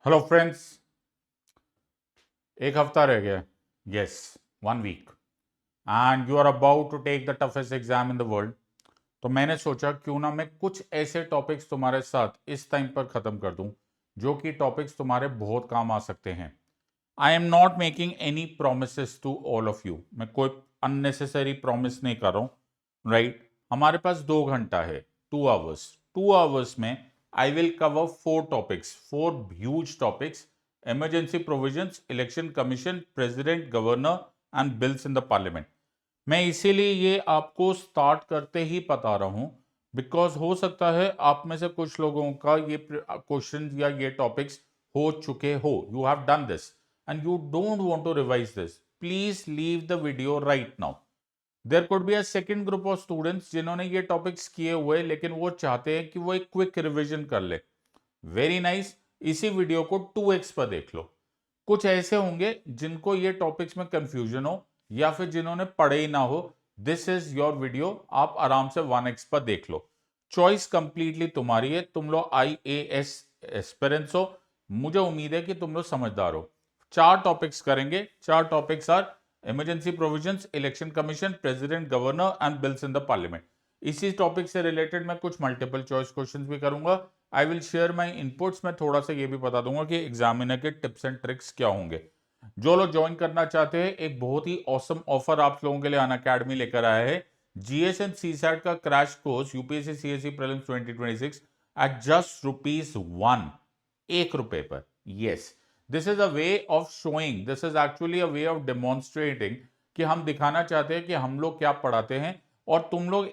Hello friends, एक हफ्ता रह गया। Yes, 1 week and you are about to take the toughest exam in the world. तो मैंने सोचा क्यों ना मैं कुछ ऐसे टॉपिक्स तुम्हारे साथ इस टाइम पर ख़त्म कर दूं जो कि टॉपिक्स तुम्हारे बहुत काम आ सकते हैं। I am not making any promise to all of you. मैं कोई अननेसेसरी प्रॉमिस नहीं कर रहा हूं, राइट? हमारे पास 2 घंटा है, 2 आवर्स। 2 आवर्स में I will cover 4 topics, 4 huge topics: emergency provisions, election commission, president, governor and bills in the parliament. मैं इसीलिए ये आपको स्टार्ट करते ही बता रहा हूं बिकॉज हो सकता है आप में से कुछ लोगों का ये क्वेश्चन या ये टॉपिक्स हो चुके हो, you have done this and you don't want to revise this, please leave the video right now. There could be a second group of students जिन्होंने ये टॉपिक्स किए हुए लेकिन वो चाहते हैं कि वो एक क्विक रिवीजन कर ले। वेरी नाइस, इसी वीडियो को 2x पर देख लो। कुछ ऐसे होंगे जिनको ये टॉपिक्स में कंफ्यूजन हो या फिर जिन्होंने पढ़े ही ना हो, दिस इज योर वीडियो, आप आराम से 1x पर देख लो। चॉइस कंप्लीटली तुम्हारी है। तुम लोग IAS एस्पिरेंट्स हो, मुझे उम्मीद है कि तुम लोग समझदार हो। 4 टॉपिक्स करेंगे। 4 topics are emergency provisions, election commission, president, governor and bills in the parliament. इसी टॉपिक से रिलेटेड मैं कुछ मल्टीपल चॉइस क्वेश्चंस भी करूंगा। I will share my inputs. मैं थोड़ा सा ये भी बता दूंगा कि एग्जामिनर के टिप्स एंड ट्रिक्स क्या होंगे। जो लोग ज्वाइन करना चाहते हैं, एक बहुत ही ऑसम ऑफर आप लोगों के लिए अनअकैडमी लेकर आया है। जीएस एंड सीसैट का crash course UPSC CSC prelims 2026 at just ₹1, 1 रुपए पर। Yes, this is a way of showing, this is actually a way of demonstrating कि हम दिखाना चाहते हैं कि हम लोग क्या पढ़ाते हैं और तुम लोग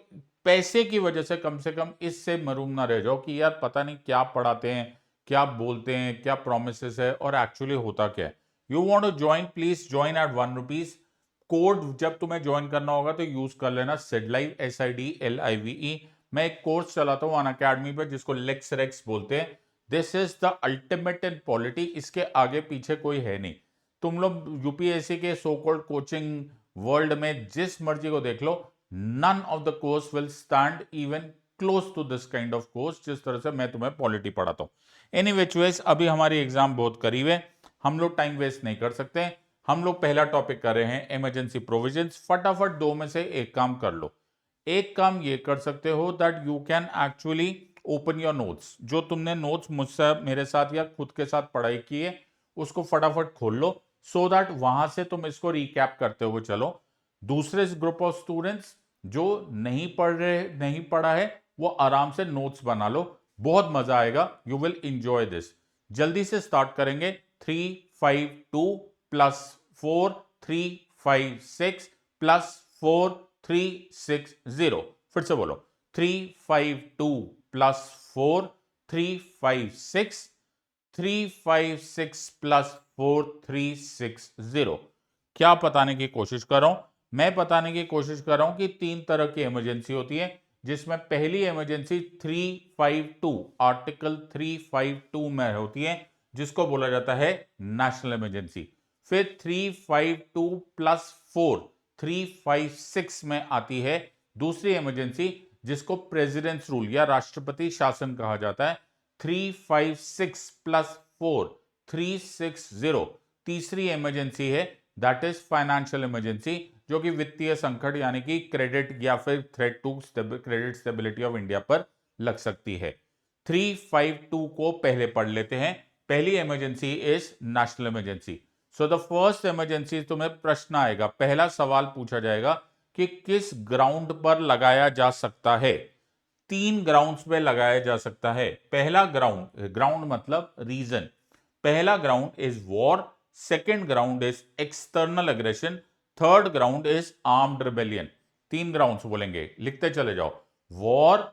पैसे की वजह से कम इससे मरूम ना रह जाओ कि यार पता नहीं क्या पढ़ाते हैं, क्या बोलते हैं, क्या प्रोमिस है और एक्चुअली होता क्या है। You want to join, please join at ₹1। Code जब तुम्हें ज्वाइन करना होगा तो यूज कर लेना SIDLIVE, SIDLIVE। मैं एक कोर्स चलाता हूँ अनअकैडमी पे जिसको लेक्स रेक्स बोलते हैं। This is the ultimate in polity, इसके आगे पीछे कोई है नहीं। तुम लोग यूपीएससी के सो कॉल्ड कोचिंग वर्ल्ड में जिस मर्जी को देख लो, none of the course will stand even close to this kind of course जिस तरह से मैं तुम्हें पॉलिटी पढ़ाता हूं। एनीवे चॉइस, अभी हमारी एग्जाम बहुत करीब है, हम लोग टाइम वेस्ट नहीं कर सकते। हम लोग पहला टॉपिक कर रहे हैं इमरजेंसी प्रोविजंस। फटाफट दो में से एक काम कर लो। एक काम ये कर सकते हो that you can actually open your notes. जो तुमने नोट्स मुझसे, मेरे साथ या खुद के साथ पढ़ाई की है, उसको फटाफट खोल लो सो दैट वहां से तुम इसको रिकैप करते हुए चलो। दूसरे ग्रुप ऑफ स्टूडेंट्स जो नहीं पढ़ा है, वो आराम से नोट्स बना लो, बहुत मजा आएगा, यू विल इंजॉय दिस। जल्दी से स्टार्ट करेंगे। 352 +4 356 +4 360। फिर से बोलो, 352 +4 356 356 +4 360। क्या बताने की कोशिश कर रहा हूं? मैं बताने की कोशिश कर रहा हूं कि 3 तरह की इमरजेंसी होती है, जिसमें पहली इमरजेंसी 352 आर्टिकल 352 में होती है, जिसको बोला जाता है नेशनल इमरजेंसी। फिर 352 +4 356 में आती है दूसरी इमरजेंसी, जिसको प्रेसिडेंट्स रूल या राष्ट्रपति शासन कहा जाता है। 356 +4 360 तीसरी इमरजेंसी है, दैट इज फाइनेंशियल इमरजेंसी, जो कि वित्तीय संकट यानी कि क्रेडिट या फिर threat to credit stability of India पर लग सकती है। 352 को पहले पढ़ लेते हैं। पहली emergency is national emergency. So the first emergency, तुम्हें प्रश्न आएगा, पहला सवाल पूछा जाएगा कि किस ग्राउंड पर लगाया जा सकता है। 3 ग्राउंड्स पे लगाया जा सकता है। पहला ग्राउंड, ग्राउंड मतलब रीजन, पहला ground is war, second ground is external aggression, third ground is armed rebellion. 3 grounds बोलेंगे, लिखते चले जाओ, वॉर,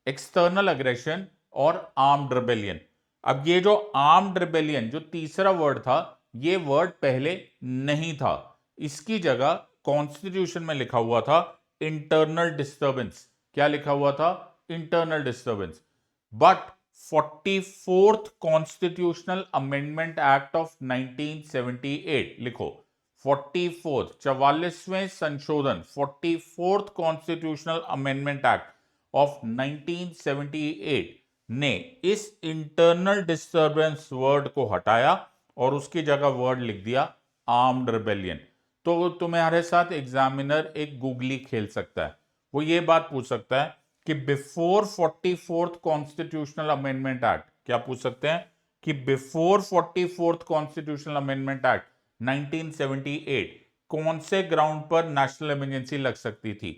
एक्सटर्नल एग्रेशन और आर्म्ड रिबेलियन। अब ये जो आर्म्ड रिबेलियन, जो तीसरा वर्ड था, ये वर्ड पहले नहीं था। इसकी जगह कॉन्स्टिट्यूशन में लिखा हुआ था इंटरनल डिस्टर्बेंस। क्या लिखा हुआ था? Internal disturbance. But 44th constitutional amendment act of 1978 लिखो। 44वें संशोधन, 44th constitutional amendment act of 1978, ने इस इंटरनल डिस्टर्बेंस वर्ड को हटाया और उसकी जगह वर्ड लिख दिया आर्म्ड रिबेलियन। तो तुम्हारे साथ एग्जामिनर एक गूगली खेल सकता है। वो ये बात पूछ सकता है कि before 44th constitutional amendment act, क्या पूछ सकते हैं कि before 44th constitutional amendment act 1978 कौन से ग्राउंड पर नेशनल इमरजेंसी लग सकती थी।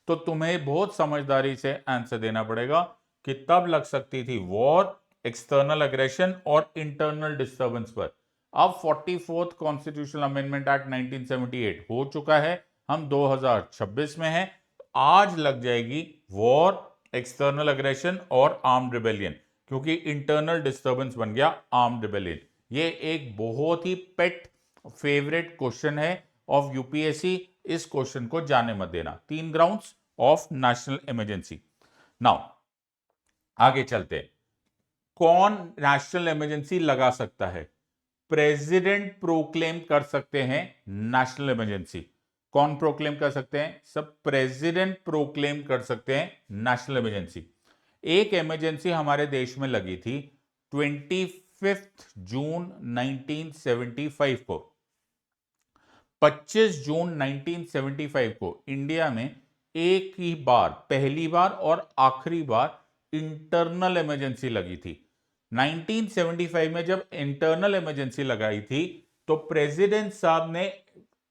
तो तुम्हें बहुत समझदारी से आंसर देना पड़ेगा कि तब लग सकती थी वॉर, एक्सटर्नल अग्रेशन और इंटरनल डिस्टर्बेंस पर। अब 44th कॉन्स्टिट्यूशनल अमेंडमेंट एक्ट 1978 हो चुका है, हम 2026 में हैं। आज लग जाएगी वॉर, एक्सटर्नल अग्रेशन और आर्म्ड रिबेलियन, क्योंकि इंटरनल डिस्टर्बेंस बन गया आर्म्ड रिबेलियन। ये एक बहुत ही पेट फेवरेट क्वेश्चन है ऑफ यूपीएससी। इस क्वेश्चन को जाने मत देना। 3 grounds of national emergency. Now आगे चलते हैं। कौन नेशनल इमरजेंसी लगा सकता है? प्रेसिडेंट प्रोक्लेम कर सकते हैं नेशनल इमरजेंसी। कौन प्रोक्लेम कर सकते हैं? सब प्रेसिडेंट प्रोक्लेम कर सकते हैं नेशनल इमरजेंसी। एक इमरजेंसी हमारे देश में लगी थी 25 जून 1975 को। 25 जून 1975 को इंडिया में एक ही बार, पहली बार और आखिरी बार इंटरनल इमरजेंसी लगी थी। 1975 में जब इंटरनल इमरजेंसी लगाई थी तो प्रेसिडेंट साहब ने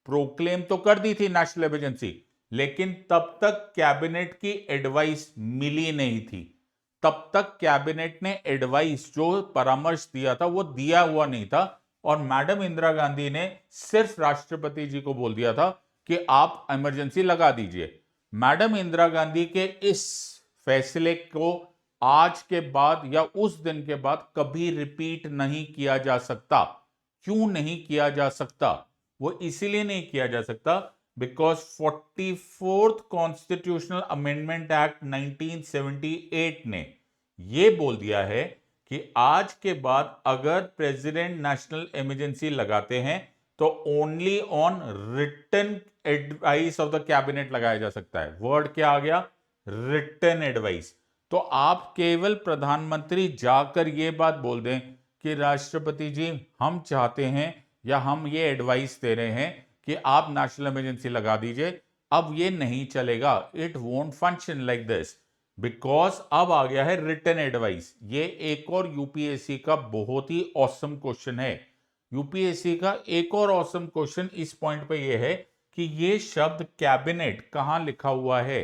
प्रोक्लेम तो कर दी थी नेशनल इमरजेंसी, लेकिन तब तक कैबिनेट की एडवाइस मिली नहीं थी। तब तक कैबिनेट ने एडवाइस, जो परामर्श दिया था, वो दिया हुआ नहीं था। और मैडम इंदिरा गांधी ने सिर्फ राष्ट्रपति जी को बोल दिया था कि आप इमरजेंसी लगा दीजिए। मैडम इंदिरा गांधी के इस फैसले को आज के बाद या उस दिन के बाद कभी रिपीट नहीं किया जा सकता। क्यों नहीं किया जा सकता? वो इसीलिए नहीं किया जा सकता because 44th constitutional amendment act 1978 ने यह बोल दिया है कि आज के बाद अगर प्रेसिडेंट नेशनल इमरजेंसी लगाते हैं तो only on written advice of the cabinet लगाया जा सकता है। वर्ड क्या आ गया? Written advice. तो आप केवल प्रधानमंत्री जाकर यह बात बोल दें कि राष्ट्रपति जी हम चाहते हैं या हम ये एडवाइस दे रहे हैं कि आप नेशनल इमरजेंसी लगा दीजिए, अब ये नहीं चलेगा। It won't function like this because अब आ गया है रिटन एडवाइस। ये एक और यूपीएससी का बहुत ही ऑसम क्वेश्चन है। यूपीएससी का एक और ऑसम क्वेश्चन इस पॉइंट पे ये है कि ये शब्द कैबिनेट कहां लिखा हुआ है।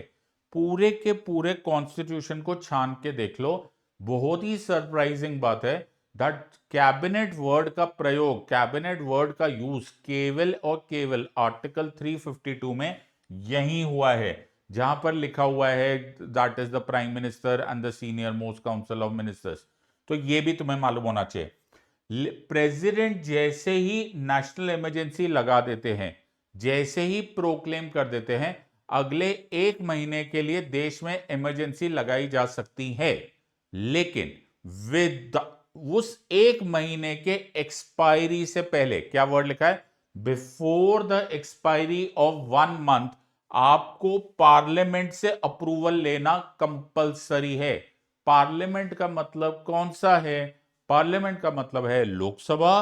पूरे के पूरे कॉन्स्टिट्यूशन को छान के देख लो। बहुत ही सरप्राइजिंग बात है दैट कैबिनेट वर्ड का प्रयोग, कैबिनेट वर्ड का यूज केवल और केवल आर्टिकल 352 में यही हुआ है, जहां पर लिखा हुआ है that is the prime minister and the senior most council of ministers. तो यह भी तुम्हें मालूम होना चाहिए। प्रेसिडेंट जैसे ही नेशनल इमरजेंसी लगा देते हैं, जैसे ही प्रोक्लेम कर देते हैं, अगले 1 महीने के लिए देश में इमरजेंसी लगाई जा सकती है, लेकिन विद उस 1 महीने के एक्सपायरी से पहले, क्या वर्ड लिखा है? Before the expiry of 1 month आपको पार्लियामेंट से अप्रूवल लेना कंपलसरी है। पार्लियामेंट का मतलब कौन सा है? पार्लियामेंट का मतलब है Lok Sabha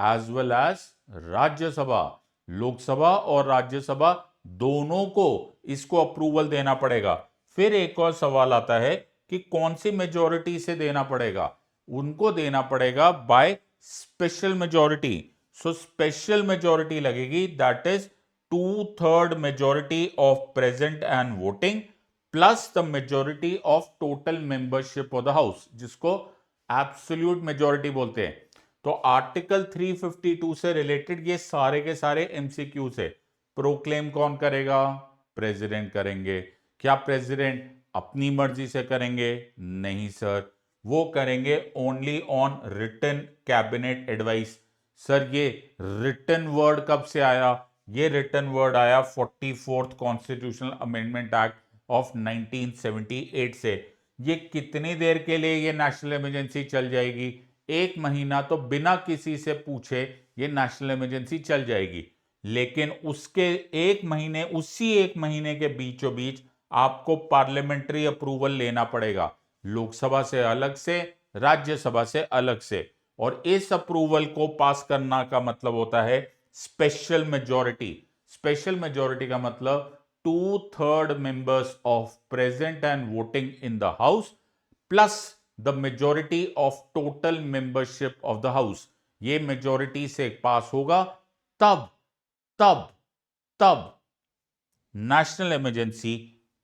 as well as Rajya Sabha. Lok Sabha और राज्यसभा दोनों को इसको अप्रूवल देना पड़ेगा। फिर एक और सवाल आता है कि कौन सी मेजॉरिटी से देना पड़ेगा? उनको देना पड़ेगा by special majority. So special majority लगेगी, that is 2/3 majority of present and voting plus the majority of total membership of the house, जिसको एब्सोल्यूट मेजॉरिटी बोलते हैं। तो आर्टिकल 352 से रिलेटेड ये सारे के सारे एमसीक्यूज है। प्रोक्लेम कौन करेगा? प्रेसिडेंट करेंगे। क्या प्रेसिडेंट अपनी मर्जी से करेंगे? नहीं सर, वो करेंगे only on written cabinet advice. Sir ये रिटन वर्ड कब से आया? ये रिटन वर्ड आया 44th constitutional amendment act of 1978 से। ये कितनी देर के लिए ये नेशनल इमरजेंसी चल जाएगी? 1 महीना तो बिना किसी से पूछे ये नेशनल इमरजेंसी चल जाएगी, लेकिन उसके 1 महीने, उसी 1 महीने के बीचों बीच आपको पार्लियामेंट्री अप्रूवल लेना पड़ेगा। लोकसभा से अलग से, राज्यसभा से अलग से। और इस अप्रूवल को पास करना का मतलब होता है स्पेशल मेजॉरिटी। स्पेशल मेजॉरिटी का मतलब 2/3 members of present and voting in the house plus the majority of total membership of the house. ये मेजॉरिटी से पास होगा तब तब तब नेशनल इमरजेंसी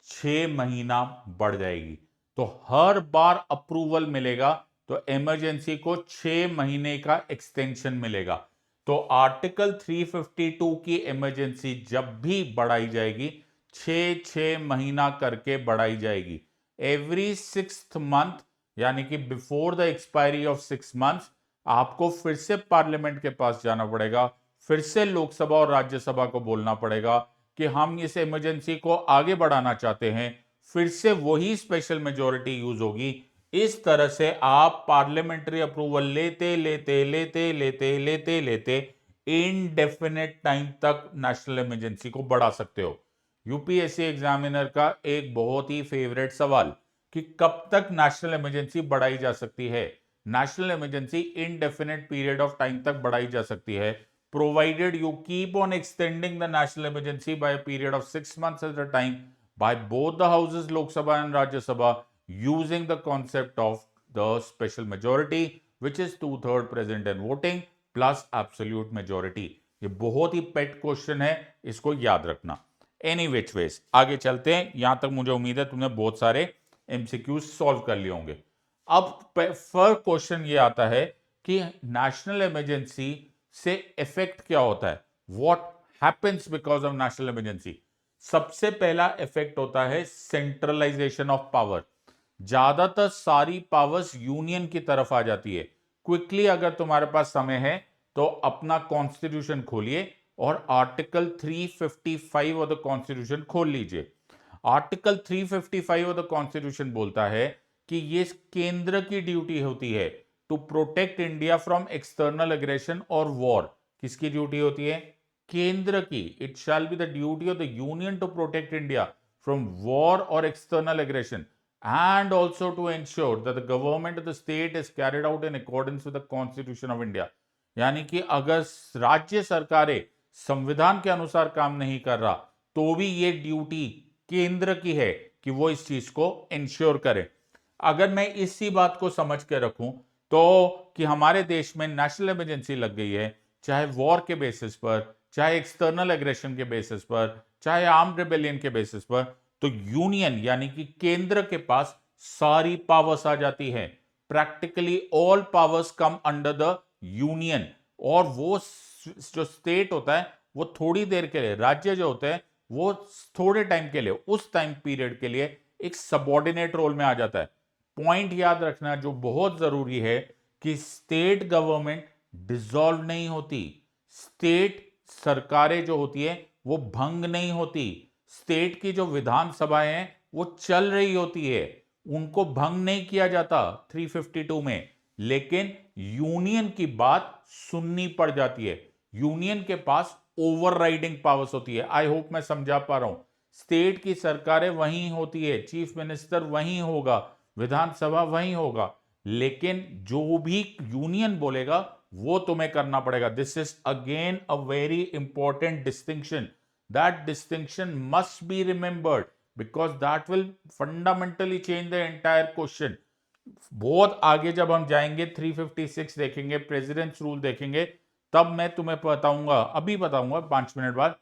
6 महीना बढ़ जाएगी। तो हर बार अप्रूवल मिलेगा तो इमरजेंसी को 6 महीने का एक्सटेंशन मिलेगा। तो आर्टिकल 352 की इमरजेंसी जब भी बढ़ाई जाएगी 6 महीना करके बढ़ाई जाएगी। एवरी 6th मंथ, यानी कि before the expiry of 6 months आपको फिर से पार्लियामेंट के पास जाना पड़ेगा, फिर से लोकसभा और राज्यसभा को बोलना पड़ेगा कि हम इस इमरजेंसी को आगे बढ़ाना चाहते हैं। फिर से वही स्पेशल मेजॉरिटी यूज होगी। इस तरह से आप पार्लियामेंट्री अप्रूवल लेते लेते लेते लेते लेते लेते इनडेफिनेट टाइम तक नेशनल इमरजेंसी को बढ़ा सकते हो। यूपीएससी एग्जामिनर का एक बहुत ही फेवरेट सवाल कि कब तक नेशनल इमरजेंसी बढ़ाई जा सकती है। National emergency indefinite period of time तक बढ़ाई जा सकती है, provided you keep on extending the national emergency by a period of 6 months at a time by both the houses, Lok Sabha and Rajya Sabha, using the concept of the special majority, which is 2/3 present and voting plus absolute majority. ये बहुत ही पेट question है, इसको याद रखना। Any which veg आगे चलते हैं। यहां तक मुझे उम्मीद है तुमने बहुत सारे एमसीक्यूज सॉल्व कर लिए होंगे। अब फर्स्ट क्वेश्चन ये आता है कि नेशनल इमरजेंसी से इफेक्ट क्या होता है, what happens because of national emergency. सबसे पहला इफेक्ट होता है सेंट्रलाइजेशन ऑफ पावर। ज्यादातर सारी पावर्स यूनियन की तरफ आ जाती है। क्विकली अगर तुम्हारे पास समय है तो अपना कॉन्स्टिट्यूशन खोलिए और आर्टिकल 355 ऑफ द कॉन्स्टिट्यूशन खोल लीजिए। आर्टिकल 355 ऑफ द कॉन्स्टिट्यूशन बोलता है कि ये केंद्र की ड्यूटी होती है to protect India from external aggression और वॉर। किसकी ड्यूटी होती है? केंद्र की। It shall be the duty of the union to protect India from war और external aggression and also to ensure that the government of the state is carried out in accordance with the constitution of India। यानी कि अगर राज्य सरकारें संविधान के अनुसार काम नहीं कर रहा तो भी ये ड्यूटी केंद्र की है कि वो इस चीज को इंश्योर करे। अगर मैं इसी बात को समझ के रखूं तो कि हमारे देश में नेशनल इमरजेंसी लग गई है, चाहे वॉर के बेसिस पर, चाहे एक्सटर्नल एग्रेशन के बेसिस पर, चाहे आर्म्ड रिबेलियन के बेसिस पर, तो यूनियन यानी कि केंद्र के पास सारी पावर्स आ जाती है। Practically all powers come under the union. और वो जो स्टेट होता है वो थोड़ी देर के लिए, राज्य जो होते हैं वो थोड़े टाइम के लिए, उस टाइम पीरियड के लिए एक सबऑर्डिनेट रोल में आ जाता है। पॉइंट याद रखना जो बहुत जरूरी है कि स्टेट गवर्नमेंट डिसॉल्व नहीं होती, स्टेट सरकारें जो होती है वो भंग नहीं होती, स्टेट की जो विधानसभाएं हैं वो चल रही होती है, उनको भंग नहीं किया जाता 352 में। लेकिन यूनियन की बात सुननी पड़ जाती है, यूनियन के पास ओवरराइडिंग पावर्स होती है। आई होप मैं समझा पा रहा हूं। स्टेट की सरकारें वहीं होती है, चीफ मिनिस्टर वहीं होगा, विधानसभा वहीं होगा, लेकिन जो भी यूनियन बोलेगा वो तुम्हें करना पड़ेगा। This is again a very important distinction. That distinction must be remembered because that will fundamentally change the entire question. बहुत आगे जब हम जाएंगे 356 देखेंगे, प्रेसिडेंट्स रूल देखेंगे, तब मैं तुम्हें बताऊंगा, अभी बताऊंगा 5 मिनट बाद,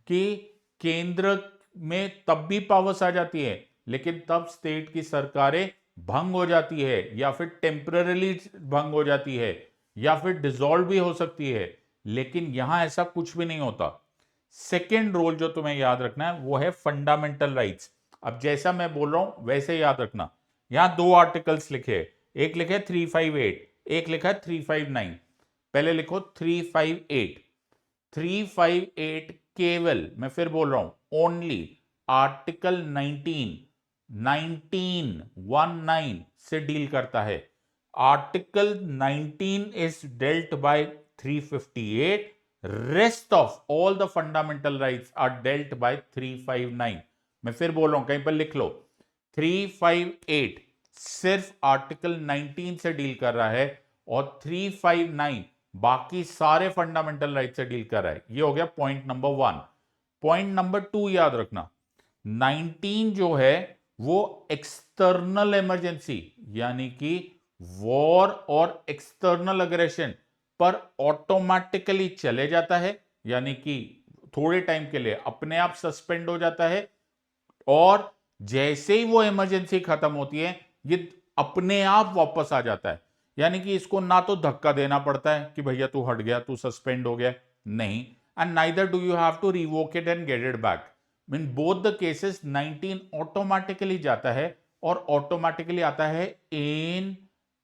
कि केंद्र में तब भी पावर्स आ जाती है लेकिन तब स्टेट की सरकारें भंग हो जाती है या फिर टेम्पररीली भंग हो जाती है या फिर डिसॉल्व भी हो सकती है। लेकिन यहां ऐसा कुछ भी नहीं होता। सेकेंड रोल जो तुम्हें याद रखना है वो है फंडामेंटल राइट्स। अब जैसा मैं बोल रहा हूं वैसे याद रखना। यहां 2 आर्टिकल्स लिखे, एक लिखे 358, एक लिखा 359। पहले लिखो 358। 358 केवल, मैं फिर बोल रहा हूं, ओनली आर्टिकल 19 से डील करता है। Article 19 is dealt by 358, rest of all the fundamental rights are dealt by 359। मैं फिर बोल रहा हूं, कहीं पर लिख लो 358 सिर्फ आर्टिकल 19 से डील कर रहा है और 359 बाकी सारे फंडामेंटल राइट से डील कर रहा है। ये हो गया पॉइंट नंबर 1। पॉइंट नंबर 2 याद रखना, 19 जो है वो एक्सटर्नल इमरजेंसी यानी कि वॉर और एक्सटर्नल अग्रेशन पर ऑटोमेटिकली चले जाता है, यानी कि थोड़े टाइम के लिए अपने आप सस्पेंड हो जाता है, और जैसे ही वो इमरजेंसी खत्म होती है ये अपने आप वापस आ जाता है। यानी कि इसको ना तो धक्का देना पड़ता है कि भैया तू हट गया, तू सस्पेंड हो गया, नहीं, and neither do you have to revoke it and get it back. In both the cases 19 automatically जाता है और ऑटोमेटिकली आता है इन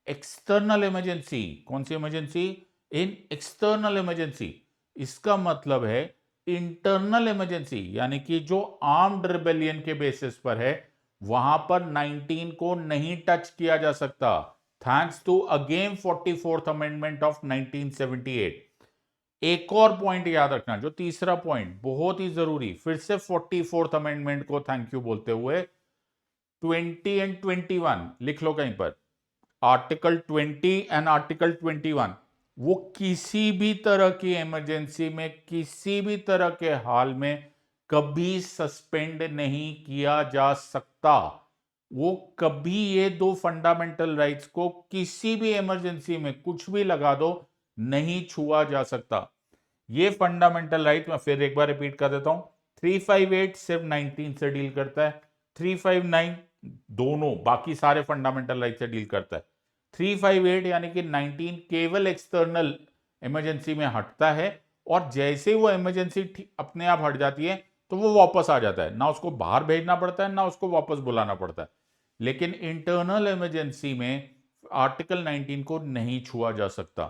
एक्सटर्नल इमरजेंसी। कौन सी इमरजेंसी? इन एक्सटर्नल इमरजेंसी। इसका मतलब है इंटरनल इमरजेंसी, यानी कि जो आर्म्ड रिबेलियन के बेसिस पर है वहां पर 19 को नहीं टच किया जा सकता, thanks to again 44th amendment of 1978। एक और पॉइंट याद रखना, जो तीसरा पॉइंट बहुत ही जरूरी, फिर से 44th अमेंडमेंट को थैंक यू बोलते हुए 20 एंड 21 लिख लो कहीं पर। आर्टिकल 20 एंड आर्टिकल 21 वो किसी भी तरह की इमरजेंसी में किसी भी तरह के हाल में कभी सस्पेंड नहीं किया जा सकता। वो कभी ये दो फंडामेंटल राइट्स को किसी भी इमरजेंसी में कुछ भी लगा दो, नहीं छुआ जा सकता। ये फंडामेंटल राइट मैं फिर एक बार रिपीट कर देता हूं। 358 सिर्फ 19 से डील करता है, 359 दोनों बाकी सारे फंडामेंटल राइट से डील करता है। 358 यानी कि 19 केवल एक्सटर्नल इमरजेंसी में हटता है, और जैसे ही वो इमरजेंसी अपने आप हट जाती है तो वो वापस आ जाता है, ना उसको बाहर भेजना पड़ता है ना उसको वापस बुलाना पड़ता है। लेकिन इंटरनल इमरजेंसी में आर्टिकल 19 को नहीं छुआ जा सकता।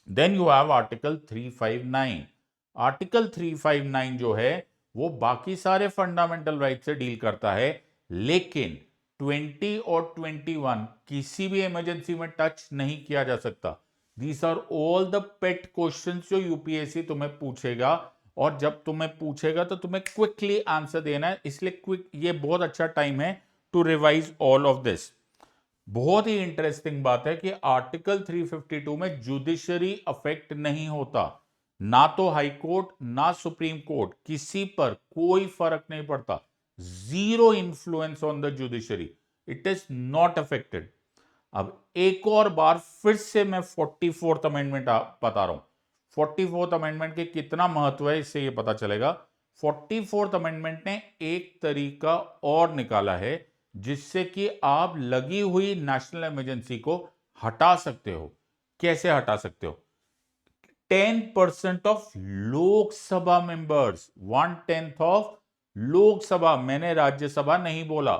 Then you have article 359। Article 359 जो है वो बाकी सारे फंडामेंटल राइट से डील करता है, लेकिन 20 और 21 किसी भी इमरजेंसी में टच नहीं किया जा सकता। These are all the pet questions जो यूपीएससी तुम्हें पूछेगा, और जब तुम्हें पूछेगा तो तुम्हें क्विकली आंसर देना है, इसलिए क्विक ये बहुत अच्छा टाइम है to revise all of this. बहुत ही इंटरेस्टिंग बात है कि आर्टिकल 352 में जुडिशरी अफेक्ट नहीं होता, ना तो हाई कोर्ट ना सुप्रीम कोर्ट, किसी पर कोई फर्क नहीं पड़ता, zero influence on the judiciary, it is not affected. अब एक और बार फिर से मैं 44th अमेंडमेंट बता रहा हूं। 44th अमेंडमेंट के कितना महत्व है इससे ये पता चलेगा। 44th अमेंडमेंट ने एक तरीका और निकाला है जिससे कि आप लगी हुई नेशनल इमरजेंसी को हटा सकते हो। कैसे हटा सकते हो? 10% of Lok Sabha members, 1/10 of Lok Sabha, मैंने राज्यसभा नहीं बोला,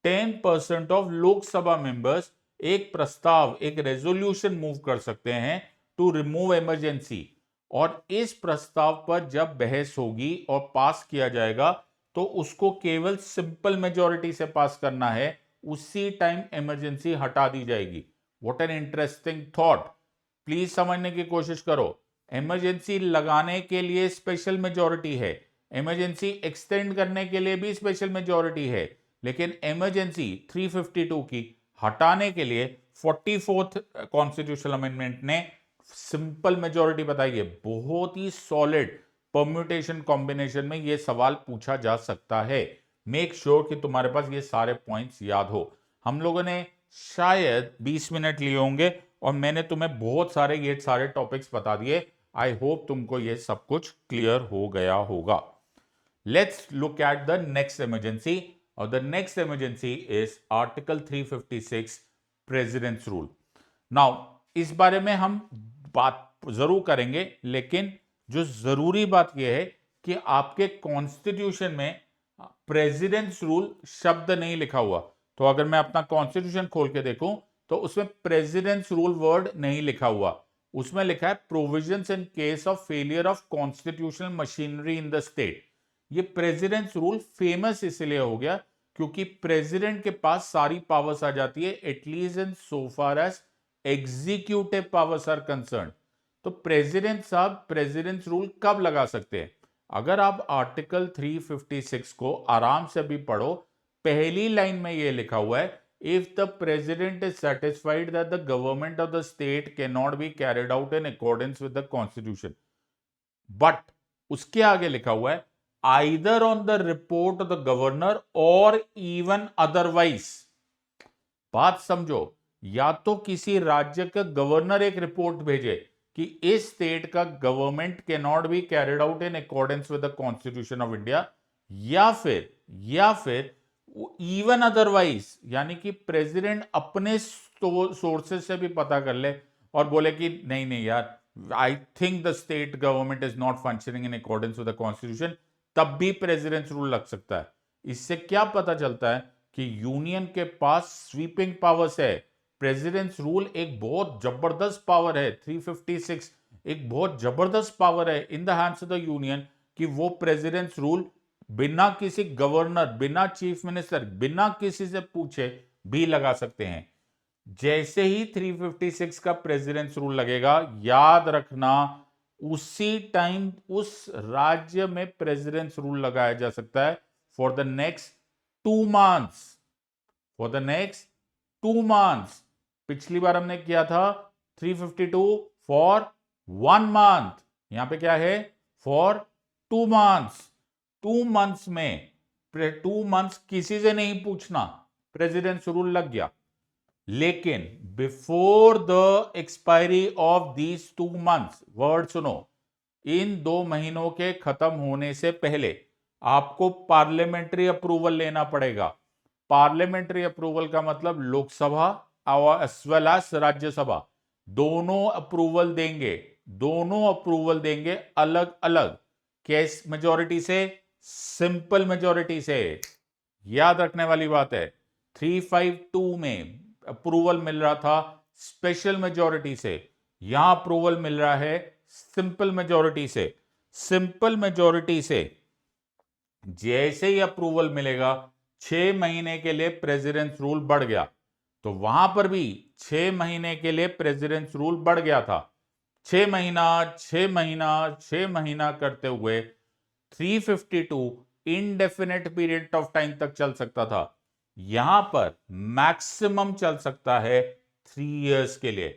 10% ऑफ लोकसभा मेंबर्स एक प्रस्ताव, एक रेजोल्यूशन मूव कर सकते हैं टू रिमूव इमरजेंसी, और इस प्रस्ताव पर जब बहस होगी और पास किया जाएगा तो उसको केवल सिंपल मेजॉरिटी से पास करना है, उसी टाइम इमरजेंसी हटा दी जाएगी। What an interesting thought, please समझने की कोशिश करो। इमरजेंसी लगाने के लिए स्पेशल मेजॉरिटी है, इमरजेंसी एक्सटेंड करने के लिए भी स्पेशल मेजॉरिटी है, लेकिन इमरजेंसी 352 की हटाने के लिए 44th कॉन्स्टिट्यूशनल अमेंडमेंट ने सिंपल मेजॉरिटी बताई है। बहुत ही सॉलिड परम्यूटेशन कॉम्बिनेशन में यह सवाल पूछा जा सकता है। मेक श्योर कि तुम्हारे पास ये सारे पॉइंट्स याद हो। हम लोगों ने शायद 20 मिनट लिए होंगे और मैंने तुम्हें बहुत सारे ये सारे टॉपिक्स बता दिए। आई होप तुमको ये सब कुछ क्लियर हो गया होगा। Let's look at the next emergency, और the next emergency is article 356 president's rule. Now इस बारे में हम बात जरूर करेंगे, लेकिन जो जरूरी बात यह है कि आपके कॉन्स्टिट्यूशन में प्रेसिडेंट्स रूल शब्द नहीं लिखा हुआ। तो अगर मैं अपना कॉन्स्टिट्यूशन खोल के देखूं तो उसमें प्रेसिडेंट्स रूल वर्ड नहीं लिखा हुआ, उसमें लिखा है provisions in case of failure of constitutional machinery in the state. ये प्रेसिडेंट्स रूल फेमस इसलिए हो गया क्योंकि प्रेसिडेंट के पास सारी पावर्स आ जाती है, at least in so far as executive powers are concerned. तो प्रेसिडेंट साहब प्रेसिडेंट्स रूल कब लगा सकते हैं? अगर आप आर्टिकल 356 को आराम से भी पढ़ो, पहली लाइन में यह लिखा हुआ है if the president is satisfied that the government of the state can not be carried out in accordance with the constitution, but उसके आगे लिखा हुआ है either on the report of the governor और इवन अदरवाइज। बात समझो, या तो किसी राज्य का गवर्नर एक रिपोर्ट भेजे कि इस स्टेट का government can not be carried out in accordance with the constitution of India, या फिर इवन अदरवाइज, यानी कि प्रेसिडेंट अपने सोर्सेज से भी पता कर ले और बोले कि नहीं नहीं यार, I think the state government is not functioning in accordance with the constitution, तब भी प्रेसिडेंट रूल लग सकता है। इससे क्या पता चलता है कि यूनियन के पास स्वीपिंग पावर्स है। प्रेसिडेंट्स रूल एक बहुत जबरदस्त पावर है, 356 एक बहुत जबरदस्त पावर है in the hands of the union कि वो प्रेसिडेंट्स रूल बिना किसी गवर्नर, बिना चीफ मिनिस्टर, बिना किसी से पूछे भी लगा सकते हैं। जैसे ही 356 का प्रेसिडेंट्स रूल लगेगा, याद रखना उसी टाइम उस राज्य में प्रेसिडेंट्स रूल लगाया जा सकता है for the next 2 months, for the next 2 months। पिछली बार हमने किया था 352 फॉर 1 month, यहां पे क्या है फॉर 2 months। 2 months में 2 months किसी से नहीं पूछना, प्रेसिडेंट्स रूल लग गया। लेकिन before the expiry of these 2 months, word सुनो, इन 2 महीनों के खत्म होने से पहले आपको पार्लियामेंट्री अप्रूवल लेना पड़ेगा। पार्लियामेंट्री अप्रूवल का मतलब लोकसभा और एज वेल एज राज्यसभा दोनों अप्रूवल देंगे, दोनों अप्रूवल देंगे अलग अलग। कैस मेजॉरिटी से? सिंपल मेजॉरिटी से। याद रखने वाली बात है, 352 में अप्रूवल मिल रहा था स्पेशल मेजॉरिटी से, यहां अप्रूवल मिल रहा है सिंपल मेजॉरिटी से। सिंपल मेजॉरिटी से जैसे ही अप्रूवल मिलेगा 6 महीने के लिए प्रेसिडेंट्स रूल बढ़ गया, तो वहां पर भी 6 महीने के लिए प्रेसिडेंट्स रूल बढ़ गया था। 6 महीना 6 महीना 6 महीना करते हुए 352 इनडेफिनेट पीरियड ऑफ टाइम तक चल सकता था। यहां पर मैक्सिमम चल सकता है 3 इयर्स के लिए।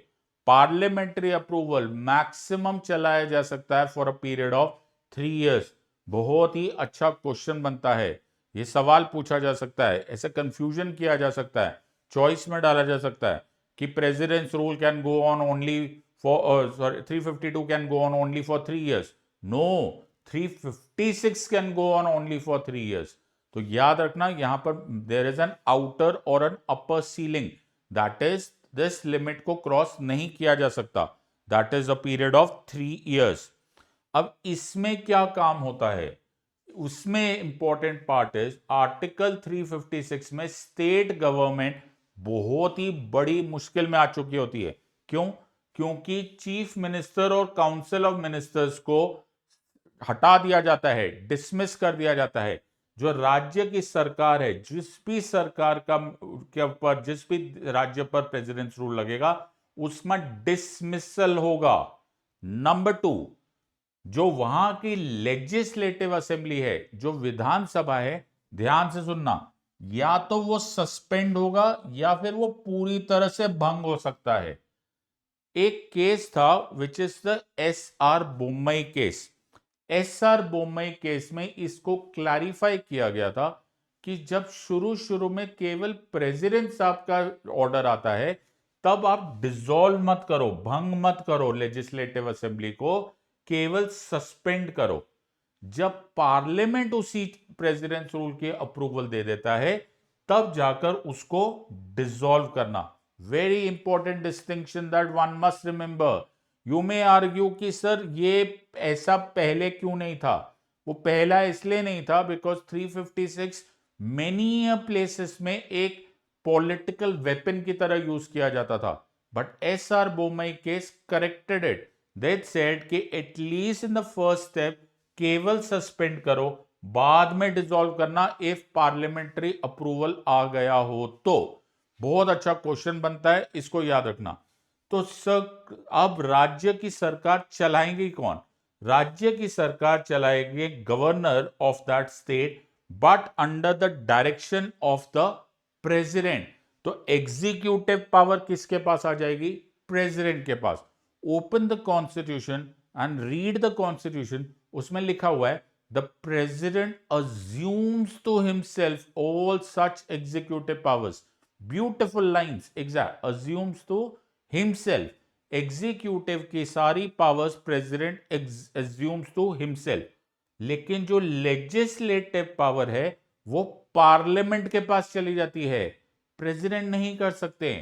पार्लियामेंट्री अप्रूवल मैक्सिमम चलाया जा सकता है for a period of 3 years. बहुत ही अच्छा क्वेश्चन बनता है, ये सवाल पूछा जा सकता है, ऐसे कंफ्यूजन किया जा सकता है, चॉइस में डाला जा सकता है कि president's rule can go on only for 352 can go on only for 3 years. No, 356 can go on only for 3 years. तो याद रखना यहां पर देयर इज एन आउटर और an upper ceiling, that is this limit को cross नहीं किया जा सकता, that is a period of 3 years. अब इसमें क्या काम होता है, उसमें इंपॉर्टेंट पार्ट इज आर्टिकल 356 में स्टेट गवर्नमेंट बहुत ही बड़ी मुश्किल में आ चुकी होती है। क्यों? क्योंकि चीफ मिनिस्टर और काउंसिल ऑफ मिनिस्टर्स को हटा दिया जाता है, डिसमिस कर दिया जाता है। जो राज्य की सरकार है, जिस भी सरकार का के ऊपर, जिस भी राज्य पर प्रेसिडेंट्स रूल लगेगा, उसमें डिसमिसल होगा। नंबर 2, जो वहां की लेजिस्लेटिव असेंबली है, जो विधानसभा है, ध्यान से सुनना, या तो वो सस्पेंड होगा या फिर वो पूरी तरह से भंग हो सकता है। एक केस था which is the SR Bommai case. SR Bommai case में इसको क्लैरिफाई किया गया था कि जब शुरू शुरू में केवल प्रेसिडेंट साहब का ऑर्डर आता है, तब आप डिसॉल्व मत करो, भंग मत करो लेजिस्लेटिव असेंबली को, केवल सस्पेंड करो। जब पार्लियामेंट उसी प्रेसिडेंट रूल के अप्रूवल दे देता है, तब जाकर उसको डिसॉल्व करना। Very important distinction that one must remember. You may argue कि सर ये ऐसा पहले क्यों नहीं था? वो पहला इसलिए नहीं था बिकॉज 356 मेनी प्लेसेस में एक पॉलिटिकल वेपन की तरह यूज किया जाता था, but SR Bommai case corrected it. They said कि at least in the first step केवल सस्पेंड करो, बाद में डिसॉल्व करना इफ पार्लियामेंट्री अप्रूवल आ गया हो तो। बहुत अच्छा क्वेश्चन बनता है, इसको याद रखना। तो सर अब राज्य की सरकार चलाएंगी कौन? राज्य की सरकार चलाएंगे governor of that state, but under the direction of the president. तो एग्जीक्यूटिव पावर किसके पास आ जाएगी? प्रेसिडेंट के पास। Open the constitution and read the constitution, उसमें लिखा हुआ है the president assumes to himself all such executive powers. Beautiful lines, exact, assumes to himself, executive की सारी powers president assumes to himself. लेकिन जो लेजिस्लेटिव पावर है वो पार्लियामेंट के पास चली जाती है, प्रेसिडेंट नहीं कर सकते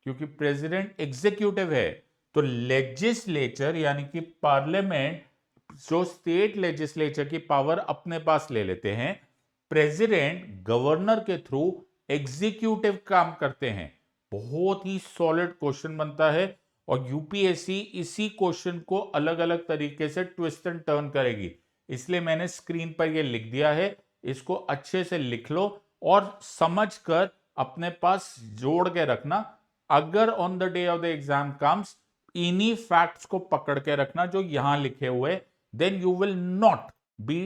क्योंकि प्रेसिडेंट एग्जीक्यूटिव है। तो लेजिस्लेचर यानी कि पार्लियामेंट जो स्टेट लेजिस्लेचर की पावर अपने पास ले लेते हैं, प्रेसिडेंट गवर्नर के थ्रू एग्जीक्यूटिव काम करते हैं। बहुत ही सॉलिड क्वेश्चन बनता है और यूपीएससी इसी क्वेश्चन को अलग अलग तरीके से ट्विस्ट एंड टर्न करेगी, इसलिए मैंने स्क्रीन पर यह लिख दिया है। इसको अच्छे से लिख लो और समझकर अपने पास जोड़ के रखना। अगर on the day of the exam comes इन्हीं फैक्ट्स को पकड़ के रखना जो यहां लिखे हुए, then you will not be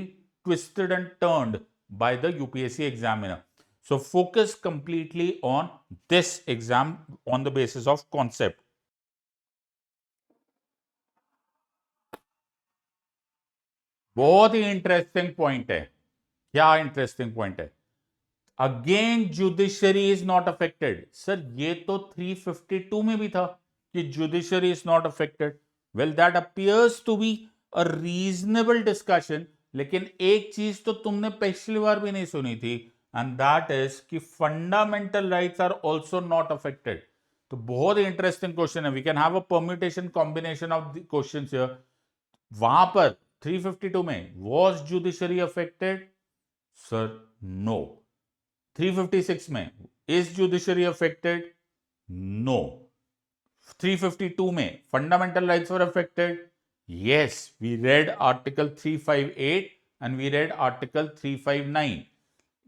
twisted and turned by the UPSC examiner. So focus completely on this exam on the basis of concept. बहुत ही इंटरेस्टिंग पॉइंट है। क्या इंटरेस्टिंग पॉइंट है? Again judiciary is not affected. Sir ये तो 352 में भी था कि judiciary is not affected. Well that appears to be a reasonable discussion, लेकिन एक चीज तो तुमने पिछली बार भी नहीं सुनी थी, एंड दैट इज कि fundamental rights are also not affected. तो बहुत ही इंटरेस्टिंग क्वेश्चन है। We can have a permutation combination of the questions here. वहां पर 352 में was judiciary affected? Sir no. 356 में इज जुडिशरी अफेक्टेड? नो। 352 में fundamental rights were affected? Yes, we read article 358 and we read article 359।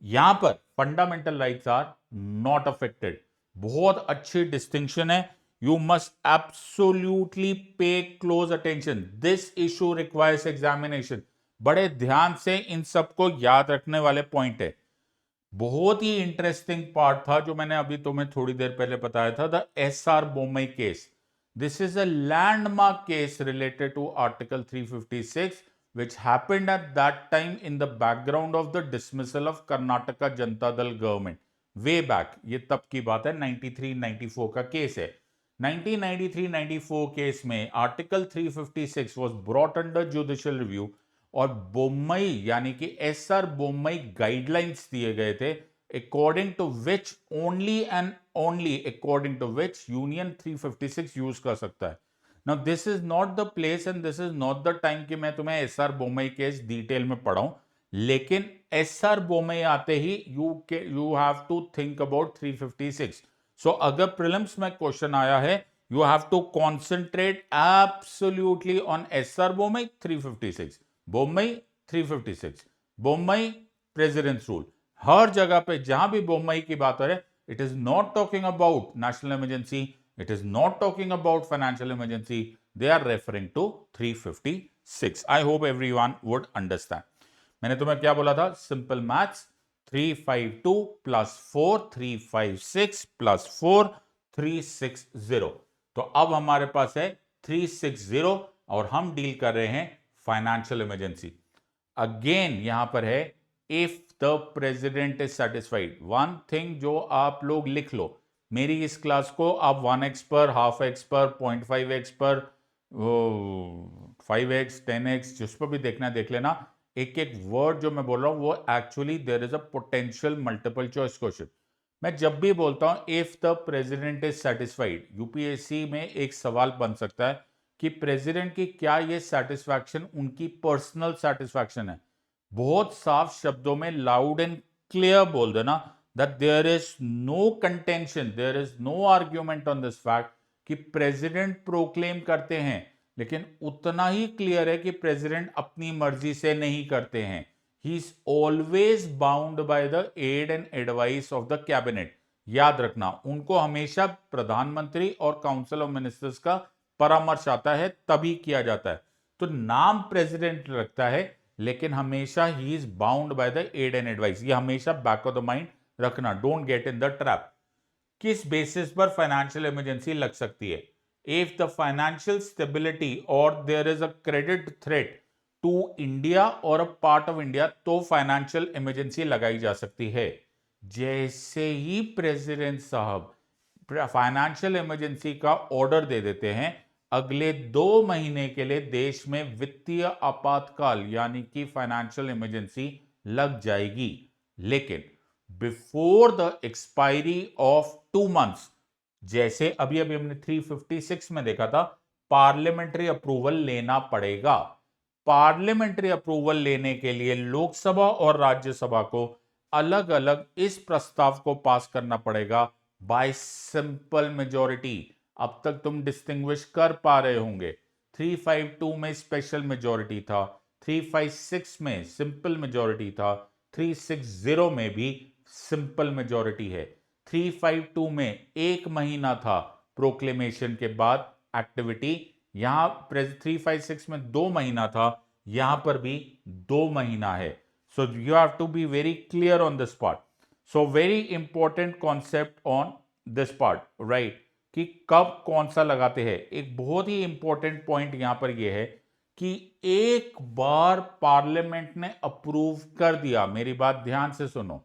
यहां पर fundamental rights are not affected. बहुत अच्छी distinction है। यू मस्ट एब्सोल्यूटली पे close attention, this issue requires examination. बड़े ध्यान से इन सबको याद रखने वाले पॉइंट है। बहुत ही इंटरेस्टिंग पार्ट था जो मैंने अभी तुम्हें थोड़ी देर पहले बताया था, the SR Bommai case. This is a landmark case related to article 356 which happened at that time in the background of the dismissal of Karnataka Janata Dal government way back। ये तब की बात है, 93-94 का केस है। 1993-94 केस में article 356 was brought under judicial review और बोम्मई यानी कि एसआर बोम्मई गाइडलाइंस दिए गए थे, according to which only and only according to which union 356 use कर सकता है। Now this is not the place and this is not the time कि मैं तुम्हें एसआर बोमई केस डिटेल में पढ़ाऊं, लेकिन एसआर बोमई आते ही you have to think about 356। So अगर प्रीलिम्स में क्वेश्चन आया है, you have to concentrate absolutely on SR Bommai 356, Bommai 356, Bommai president's rule. हर जगह पे जहां भी बोमई की बात हो रही है, it is not talking about national emergency, it is not talking about financial emergency, they are referring to 356। I hope everyone would understand। मैंने तुम्हें क्या बोला था? Simple maths, 352 plus 4 356 plus 4 360। तो अब हमारे पास है 360 और हम डील कर रहे हैं फाइनेंशियल इमरजेंसी। अगेन यहां पर है if the president is satisfied. One thing जो आप लोग लिख लो, मेरी इस क्लास को आप 1x पर, हाफ एक्स पर, 0.5x पर, 5x 10x जिस पर भी देखना देख लेना। एक एक वर्ड जो मैं बोल रहा हूं वो actually there is a potential multiple choice question. मैं जब भी बोलता हूं if the president is satisfied, UPSC में एक सवाल बन सकता है कि प्रेसिडेंट की क्या ये सेटिस्फैक्शन उनकी पर्सनल सेटिस्फैक्शन है। बहुत साफ शब्दों में लाउड एंड क्लियर बोल देना that there is no contention, there is no argument on this fact कि प्रेसिडेंट प्रोक्लेम करते हैं, लेकिन उतना ही क्लियर है कि प्रेसिडेंट अपनी मर्जी से नहीं करते हैं। He is always bound by the aid and advice of the cabinet. याद रखना, उनको हमेशा प्रधानमंत्री और काउंसिल ऑफ मिनिस्टर्स का परामर्श आता है तभी किया जाता है। तो नाम प्रेसिडेंट रखता है, लेकिन हमेशा he is bound by the aid and advice. ये हमेशा बैक ऑफ द माइंड रखना, don't get in the trap. किस बेसिस पर फाइनेंशियल इमरजेंसी लग सकती है? इफ द फाइनेंशियल स्टेबिलिटी और there is a credit threat to India और अ पार्ट ऑफ इंडिया, तो फाइनेंशियल इमरजेंसी लगाई जा सकती है। जैसे ही प्रेसिडेंट साहब फाइनेंशियल इमरजेंसी का ऑर्डर दे देते हैं, अगले 2 महीने के लिए देश में वित्तीय आपातकाल यानी कि फाइनेंशियल इमरजेंसी लग जाएगी। लेकिन before the expiry of 2 months, जैसे अभी अभी हमने 356 में देखा था, पार्लियामेंट्री अप्रूवल लेना पड़ेगा। पार्लियामेंट्री अप्रूवल लेने के लिए लोकसभा और राज्यसभा को अलग अलग इस प्रस्ताव को पास करना पड़ेगा बाय सिंपल मेजॉरिटी। अब तक तुम डिस्टिंग्विश कर पा रहे होंगे, 352 में स्पेशल मेजॉरिटी था, 356 में सिंपल मेजॉरिटी था, 360 में भी सिंपल मेजॉरिटी है। 352 में 1 महीना था प्रोक्लेमेशन के बाद एक्टिविटी, यहां 356 में 2 महीना था, यहां पर भी 2 महीना है। So you have to be very clear on this part. So very important concept on this part, right, कि कब कौन सा लगाते हैं। एक बहुत ही इंपॉर्टेंट पॉइंट यहां पर यह है कि एक बार पार्लियामेंट ने अप्रूव कर दिया, मेरी बात ध्यान से सुनो,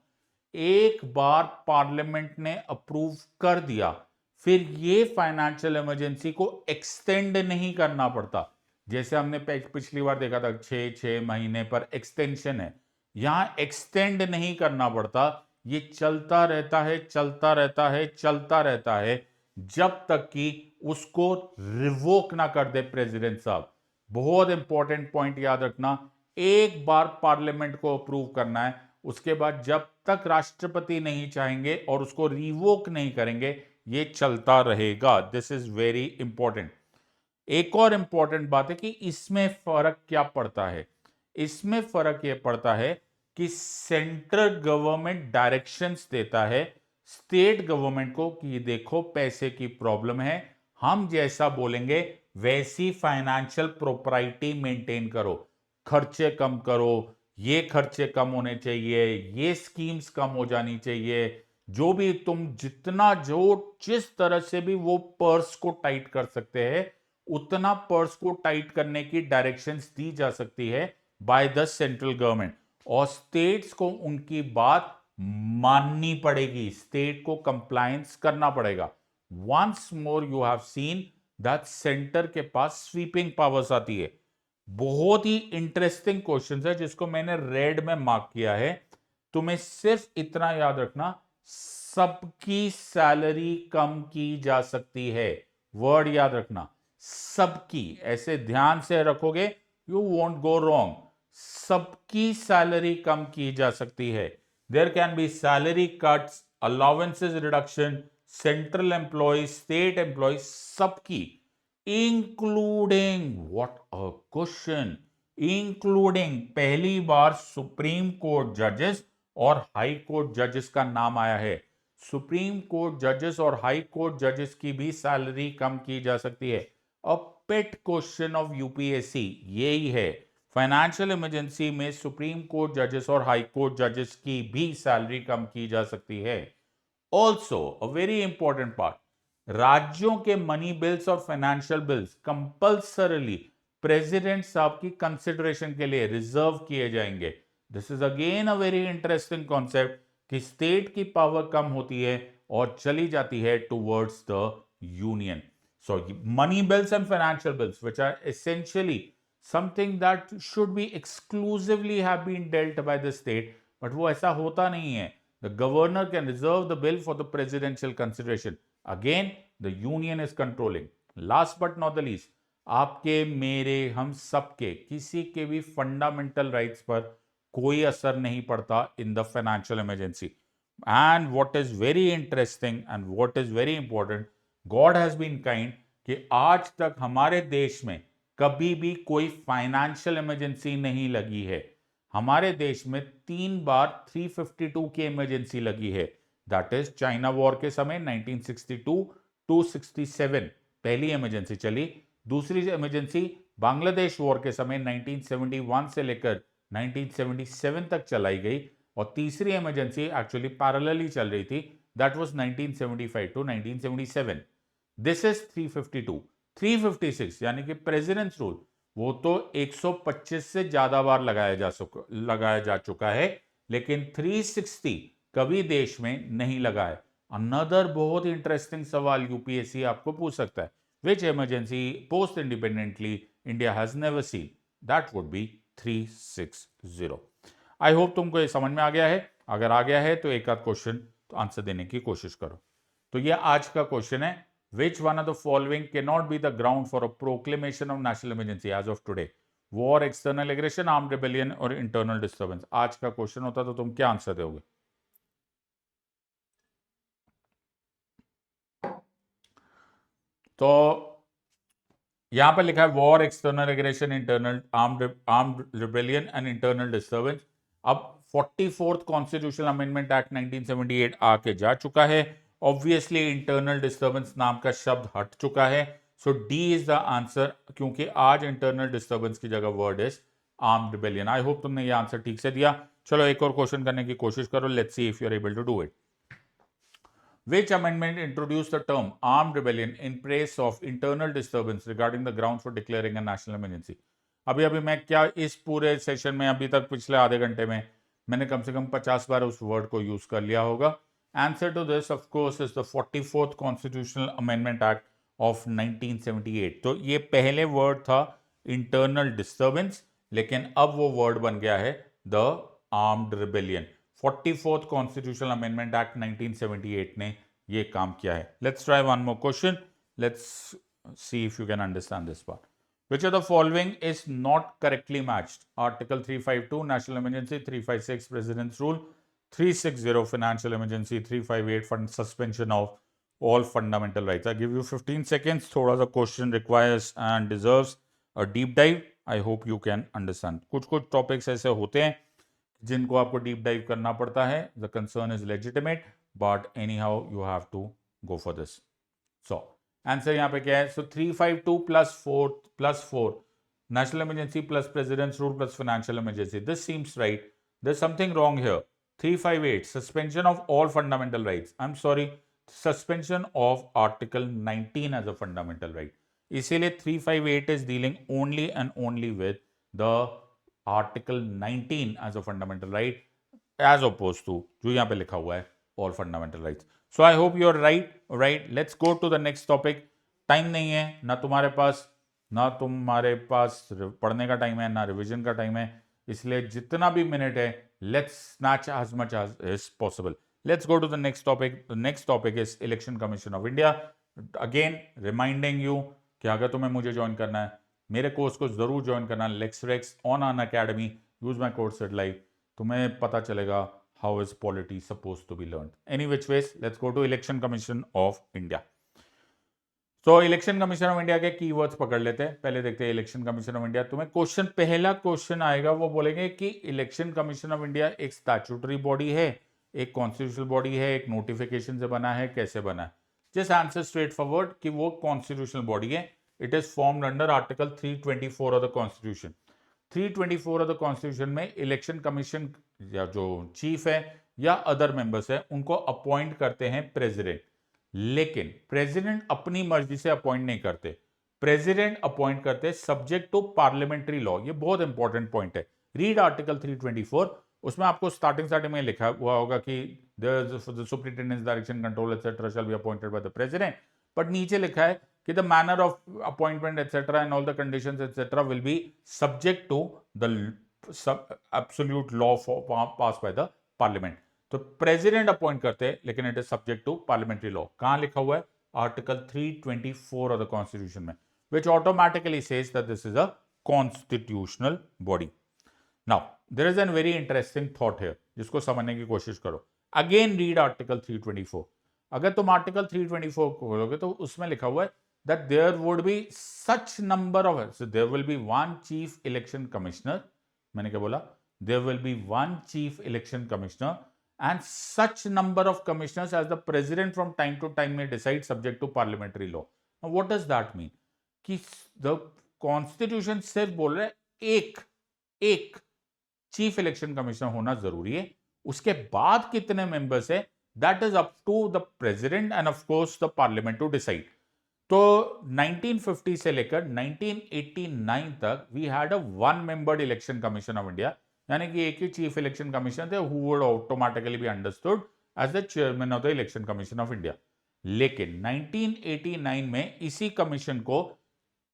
एक बार पार्लियामेंट ने अप्रूव कर दिया, फिर ये फाइनेंशियल इमरजेंसी को एक्सटेंड नहीं करना पड़ता। जैसे हमने पिछली बार देखा था 6 महीने पर एक्सटेंशन है, यहां एक्सटेंड नहीं करना पड़ता, ये चलता रहता है, चलता रहता है, चलता रहता है, जब तक कि उसको रिवोक ना कर दे प्रेसिडेंट साहब। बहुत इंपॉर्टेंट पॉइंट याद रखना, एक बार पार्लियामेंट को अप्रूव करना है, उसके बाद जब तक राष्ट्रपति नहीं चाहेंगे और उसको रिवोक नहीं करेंगे, ये चलता रहेगा। This is very important. एक और इंपॉर्टेंट बात है कि इसमें फर्क क्या पड़ता है। इसमें फर्क यह पड़ता है कि सेंट्रल गवर्नमेंट डायरेक्शंस देता है स्टेट गवर्नमेंट को कि देखो पैसे की प्रॉब्लम है, हम जैसा बोलेंगे वैसी फाइनेंशियल प्रोपराइटी मेंटेन करो, खर्चे कम करो, ये खर्चे कम होने चाहिए, ये स्कीम्स कम हो जानी चाहिए, जो भी तुम जितना जो जिस तरह से भी वो पर्स को टाइट कर सकते हैं, उतना पर्स को टाइट करने की डायरेक्शंस दी जा सकती है बाय द सेंट्रल गवर्नमेंट, और स्टेट्स को उनकी बात माननी पड़ेगी, स्टेट को कंप्लायंस करना पड़ेगा। Once more you have seen that centre के पास स्वीपिंग पावर्स आती है। बहुत ही इंटरेस्टिंग क्वेश्चन है जिसको मैंने रेड में मार्क किया है। तुम्हें सिर्फ इतना याद रखना, सबकी सैलरी कम की जा सकती है, वर्ड याद रखना, सबकी, ऐसे ध्यान से रखोगे यू वोंट गो रॉन्ग। सबकी सैलरी कम की जा सकती है। There can be salary cuts, allowances reduction, central employ, state employ, सबकी, including, what a question, including पहली बार सुप्रीम कोर्ट जजेस और हाई कोर्ट जजेस का नाम आया है। सुप्रीम कोर्ट जजेस और हाई कोर्ट जजेस की भी सैलरी कम की जा सकती है। अ पेट क्वेश्चन ऑफ यूपीएससी यही है, फाइनेंशियल इमरजेंसी में सुप्रीम कोर्ट जजेस और हाई कोर्ट जजेस की भी सैलरी कम की जा सकती है। Also a very important part, राज्यों के मनी बिल्स और फाइनेंशियल बिल्स कंपल्सरली प्रेसिडेंट साहब की कंसिडरेशन के लिए रिजर्व किए जाएंगे। This is again a very interesting concept कि स्टेट की पावर कम होती है और चली जाती है towards the union. So money bills and financial bills which are essentially something that should be exclusively have been dealt by the state, but वो ऐसा होता नहीं है। The governor can reserve the bill for the presidential consideration. Again, the union is controlling. Last but not the least, आपके मेरे हम सबके किसी के भी फंडामेंटल राइट्स पर कोई असर नहीं पड़ता in the financial emergency. And what is very interesting and what is very important, god has been kind कि आज तक हमारे देश में कभी भी कोई फाइनेंशियल इमरजेंसी नहीं लगी है। हमारे देश में 3 बार 352 की इमरजेंसी लगी है। दैट इज चाइना वॉर के समय 1962 टू 67 पहली इमरजेंसी चली। दूसरी इमरजेंसी बांग्लादेश वॉर के समय 1971 से लेकर 1977 तक चलाई गई, और तीसरी इमरजेंसी एक्चुअली पैरेलली चल रही थी that was 1975 to 1977. This is 352. 356 यानी कि प्रेसिडेंस रूल वो तो 125 से ज्यादा बार लगाया जा चुका है, लेकिन 360 कभी देश में नहीं लगा है। अनदर बहुत इंटरेस्टिंग सवाल यूपीएससी आपको पूछ सकता है, which emergency post independently India has never seen, that would be 360। I hope तुमको ये समझ में आ गया है। अगर आ गया है तो एक आध क्वेश्चन तो आंसर देने की कोशिश करो। तो ये आज का क्वेश्चन है, which one of the following can not be the ground for a proclamation of national emergency as of today, war, external aggression, armed rebellion और इंटरनल डिस्टर्बेंस। आज का क्वेश्चन होता तो तुम क्या आंसर दोगे? तो यहां पर लिखा है war, external aggression, internal armed rebellion and internal disturbance. अब 44th कॉन्स्टिट्यूशनल अमेंडमेंट एक्ट 1978 आके जा चुका है। ऑब्वियसली इंटरनल डिस्टर्बेंस नाम का शब्द हट चुका है, सो डी इज द आंसर, क्योंकि आज इंटरनल डिस्टर्बेंस की जगह word is armed rebellion. I hope तुमने ये आंसर ठीक से दिया। चलो एक और क्वेश्चन करने की कोशिश करो, let's see if you are able to do it. Which amendment introduced the term armed rebellion in place of internal disturbance regarding the grounds for declaring a national emergency? अभी मैं क्या इस पूरे सेशन में अभी तक पिछले आधे घंटे में मैंने कम से कम 50 बार उस वर्ड को यूज कर लिया होगा। Answer to this of course is the 44th constitutional amendment act of 1978। तो ये पहले वर्ड था इंटरनल डिस्टर्बेंस, लेकिन अब वो वर्ड बन गया है the armed rebellion. 44th constitutional amendment act 1978 ने ये काम किया है। Let's try one more question, let's see if you can understand this part. Which of the following is not correctly matched? Article 352 National Emergency, 356 President's Rule, 360 Financial Emergency, 358 suspension of all fundamental rights. I give you 15 seconds. थोड़ा सा question requires and deserves a deep dive. I hope you can understand. कुछ topics ऐसे होते हैं जिनको आपको deep dive करना पड़ता है। The concern is legitimate but anyhow you have to go for this. So answer यहाँ पे क्या है? So 352 plus 4 national emergency plus president's rule plus financial emergency, this seems right. There is something wrong here. 358 suspension of all fundamental rights, I am sorry, suspension of article 19 as a fundamental right. इसीलिए 358 is dealing only and only with the Article 19 as a fundamental right, as opposed to जो यहाँ पे लिखा हुआ है all fundamental rights. So I hope you are right. Right. Let's go to the next topic. Time नहीं है ना तुम्हारे पास पढ़ने का टाइम है ना रिवीजन का टाइम है, इसलिए जितना भी मिनट है let's snatch as much as is possible. Let's go to the next topic. The next topic is Election Commission of India. Again reminding you कि अगर तुम्हें मुझे ज्वाइन करना है, मेरे कोर्स को जरूर ज्वाइन करना, LexRex on Unacademy, use my code set live, तुम्हें पता चलेगा how is polity suppose to be learn. Any which ways let's go to election commission of India. तो इलेक्शन कमीशन ऑफ इंडिया के keywords पकड़ लेते हैं। पहले देखते हैं इलेक्शन कमीशन ऑफ इंडिया। तुम्हें क्वेश्चन, पहला क्वेश्चन आएगा वो बोलेंगे कि इलेक्शन कमीशन ऑफ इंडिया एक स्टैट्यूटरी बॉडी है, एक कॉन्स्टिट्यूशनल बॉडी है, एक नोटिफिकेशन से बना है, कैसे बना है? जस्ट आंसर स्ट्रेट फॉरवर्ड कि वो कॉन्स्टिट्यूशनल बॉडी है। It is formed under Article 324 of the Constitution. 324 of the Constitution में इलेक्शन कमीशन या जो चीफ है या अदर मेंबर्स है उनको अपॉइंट करते हैं प्रेसिडेंट, लेकिन प्रेसिडेंट अपनी मर्जी से अपॉइंट नहीं करते। प्रेसिडेंट अपॉइंट करते हैं सब्जेक्ट टू पार्लियामेंट्री लॉ। ये बहुत इंपॉर्टेंट पॉइंट है। रीड आर्टिकल 324, उसमें आपको स्टार्टिंग में लिखा हुआ होगा कि the superintendence, direction, control etcetera shall be appointed by the president, but नीचे लिखा है कि the manner of appointment etc and all the conditions etc will be subject to the absolute law passed by the parliament. तो president appoint करते हैं लेकिन it is subject to parliamentary law. कहां लिखा हुआ है? आर्टिकल 324 ऑफ द कॉन्स्टिट्यूशन में, which automatically says that this is a constitutional body. Now there is a very interesting thought here जिसको समझने की कोशिश करो। Again read article 324. अगर तुम आर्टिकल 324 खोलोगे तो उसमें लिखा हुआ है that there would be such number of, so there will be one chief election commissioner, मैंने क्या बोला? There will be one chief election commissioner and such number of commissioners as the president from time to time may decide subject to parliamentary law. Now what does that mean? कि the constitution सिर्फ बोल रहा है एक chief election commissioner होना जरूरी है, उसके बाद कितने मेंबर्स है that is up to the president and of course the parliament to decide. तो 1950 से लेकर 1989 तक we had a one membered election commission of India, यानी कि एक ही चीफ इलेक्शन कमीशन थे who would automatically be understood as the chairman of the election commission of India. लेकिन 1989 में इसी कमीशन को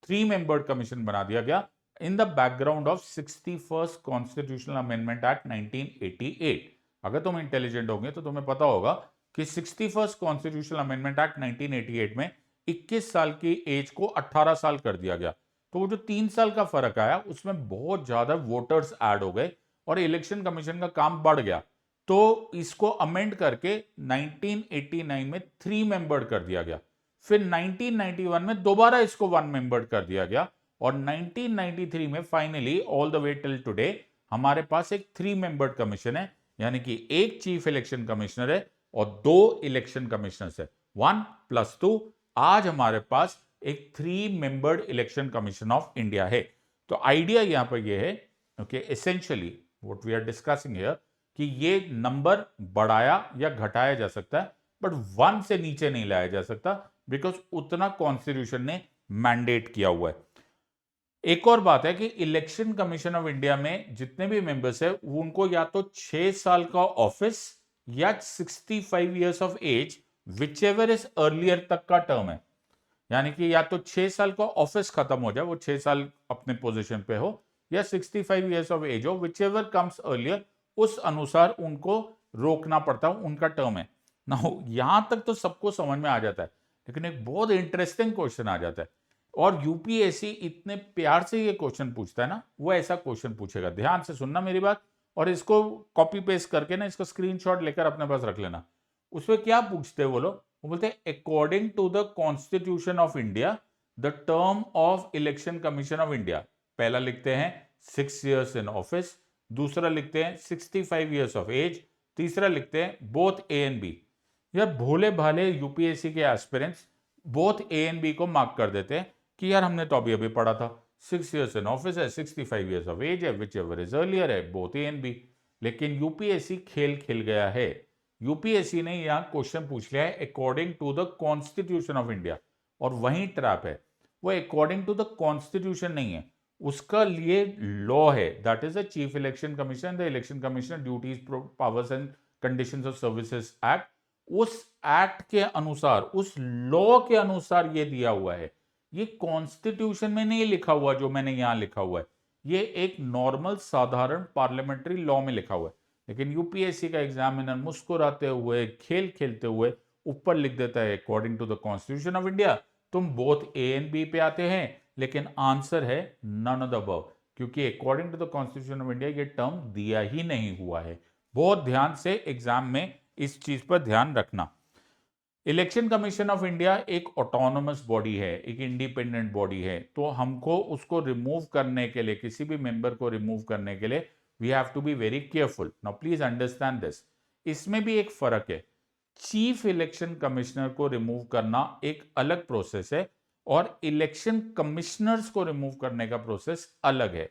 3 मेंबर्ड कमीशन बना दिया गया in the background of 61st constitutional amendment act 1988। अगर तुम इंटेलिजेंट होंगे तो तुम्हें पता होगा कि 61st कॉन्स्टिट्यूशनल अमेंडमेंट एक्ट 1988 में 21 साल की एज को 18 साल कर दिया गया। तो वो जो 3 साल का फर्क आया उसमें बहुत ज्यादा वोटर्स ऐड हो गए और इलेक्शन कमीशन का काम बढ़ गया। तो इसको अमेंड करके 1989 में 3 मेंबर्ड कर दिया गया। फिर 1991 में दोबारा इसको 1 मेंबर्ड कर दिया गया और 1993 में finally all the way till today हमारे पास एक 3 मेंबर्ड कमीशन है, यानी कि एक चीफ इलेक्शन कमिश्नर है और 2 इलेक्शन कमिश्नर्स है, 1 + 2। आज हमारे पास एक 3 membered election commission of India है। तो आइडिया यहां पर यह है, okay, essentially what we are discussing here कि ये नंबर बढ़ाया या घटाया जा सकता है बट 1 से नीचे नहीं लाया जा सकता, बिकॉज उतना कॉन्स्टिट्यूशन ने मैंडेट किया हुआ है। एक और बात है कि इलेक्शन कमीशन ऑफ इंडिया में जितने भी मेंबर्स है उनको या तो 6 साल का ऑफिस या 65 years of age whichever is earlier तक का टर्म है, यानी कि या तो 6 साल का ऑफिस खत्म हो जाए, वो 6 साल अपने पोजीशन पे हो, या 65 इयर्स ऑफ एज हो, विच एवर कम्स अर्लियर, उस अनुसार उनको रोकना पड़ता है, उनका टर्म है ना। यहां तक तो सबको समझ में आ जाता है, लेकिन एक बहुत इंटरेस्टिंग क्वेश्चन आ जाता है और यूपीएससी इतने प्यार से ये क्वेश्चन पूछता है ना, वो ऐसा क्वेश्चन पूछेगा। ध्यान से सुनना मेरी बात और इसको कॉपी पेस्ट करके ना इसका स्क्रीनशॉट लेकर अपने पास रख लेना। उसमें क्या पूछते हैं वो लोग, वो बोलते हैं according to the constitution of India the term of election commission of India. पहला लिखते हैं 6 इयर्स इन ऑफिस, दूसरा लिखते हैं 65 इयर्स ऑफ एज, तीसरा लिखते हैं बोथ ए एंड बी। यार भोले भाले यूपीएससी के aspirants both A and B को मार्क कर देते हैं कि यार हमने तो अभी अभी पढ़ा था 6 इयर्स इन ऑफिस है, 65 इयर्स ऑफ एज है, विच एवर इज अर्लियर है, बोथ ए एंड बी। लेकिन यूपीएससी खेल खेल गया है। यूपीएससी ने यहां क्वेश्चन पूछ लिया है according to the constitution of India, और वही ट्रैप है, वो अकॉर्डिंग टू द कॉन्स्टिट्यूशन नहीं है, उसका लिए लॉ है, that is the chief election commission the election commissioner duties powers and conditions of services act. उस एक्ट के अनुसार, उस लॉ के अनुसार ये दिया हुआ है, ये कॉन्स्टिट्यूशन में नहीं लिखा हुआ जो मैंने यहां लिखा हुआ है, ये एक नॉर्मल साधारण पार्लियामेंट्री लॉ में लिखा हुआ है। लेकिन यूपीएससी का एग्जामिनर मुस्कुराते हुए खेल खेलते हुए ऊपर लिख देता है according to the constitution of India. तुम बोथ ए एंड बी पे आते हैं, लेकिन आंसर है नन ऑफ द अबव, क्योंकि according to the constitution of India ये टर्म दिया ही नहीं हुआ है। बहुत ध्यान से एग्जाम में इस चीज पर ध्यान रखना। इलेक्शन कमीशन ऑफ इंडिया एक ऑटोनोमस बॉडी है, एक इंडिपेंडेंट बॉडी है, तो हमको उसको रिमूव करने के लिए, किसी भी मेंबर को रिमूव करने के लिए we have to be very careful. Now please understand this. इसमें भी एक फर्क है, चीफ इलेक्शन कमिश्नर को रिमूव करना एक अलग प्रोसेस है और इलेक्शन कमिश्नर्स को रिमूव करने का प्रोसेस अलग है।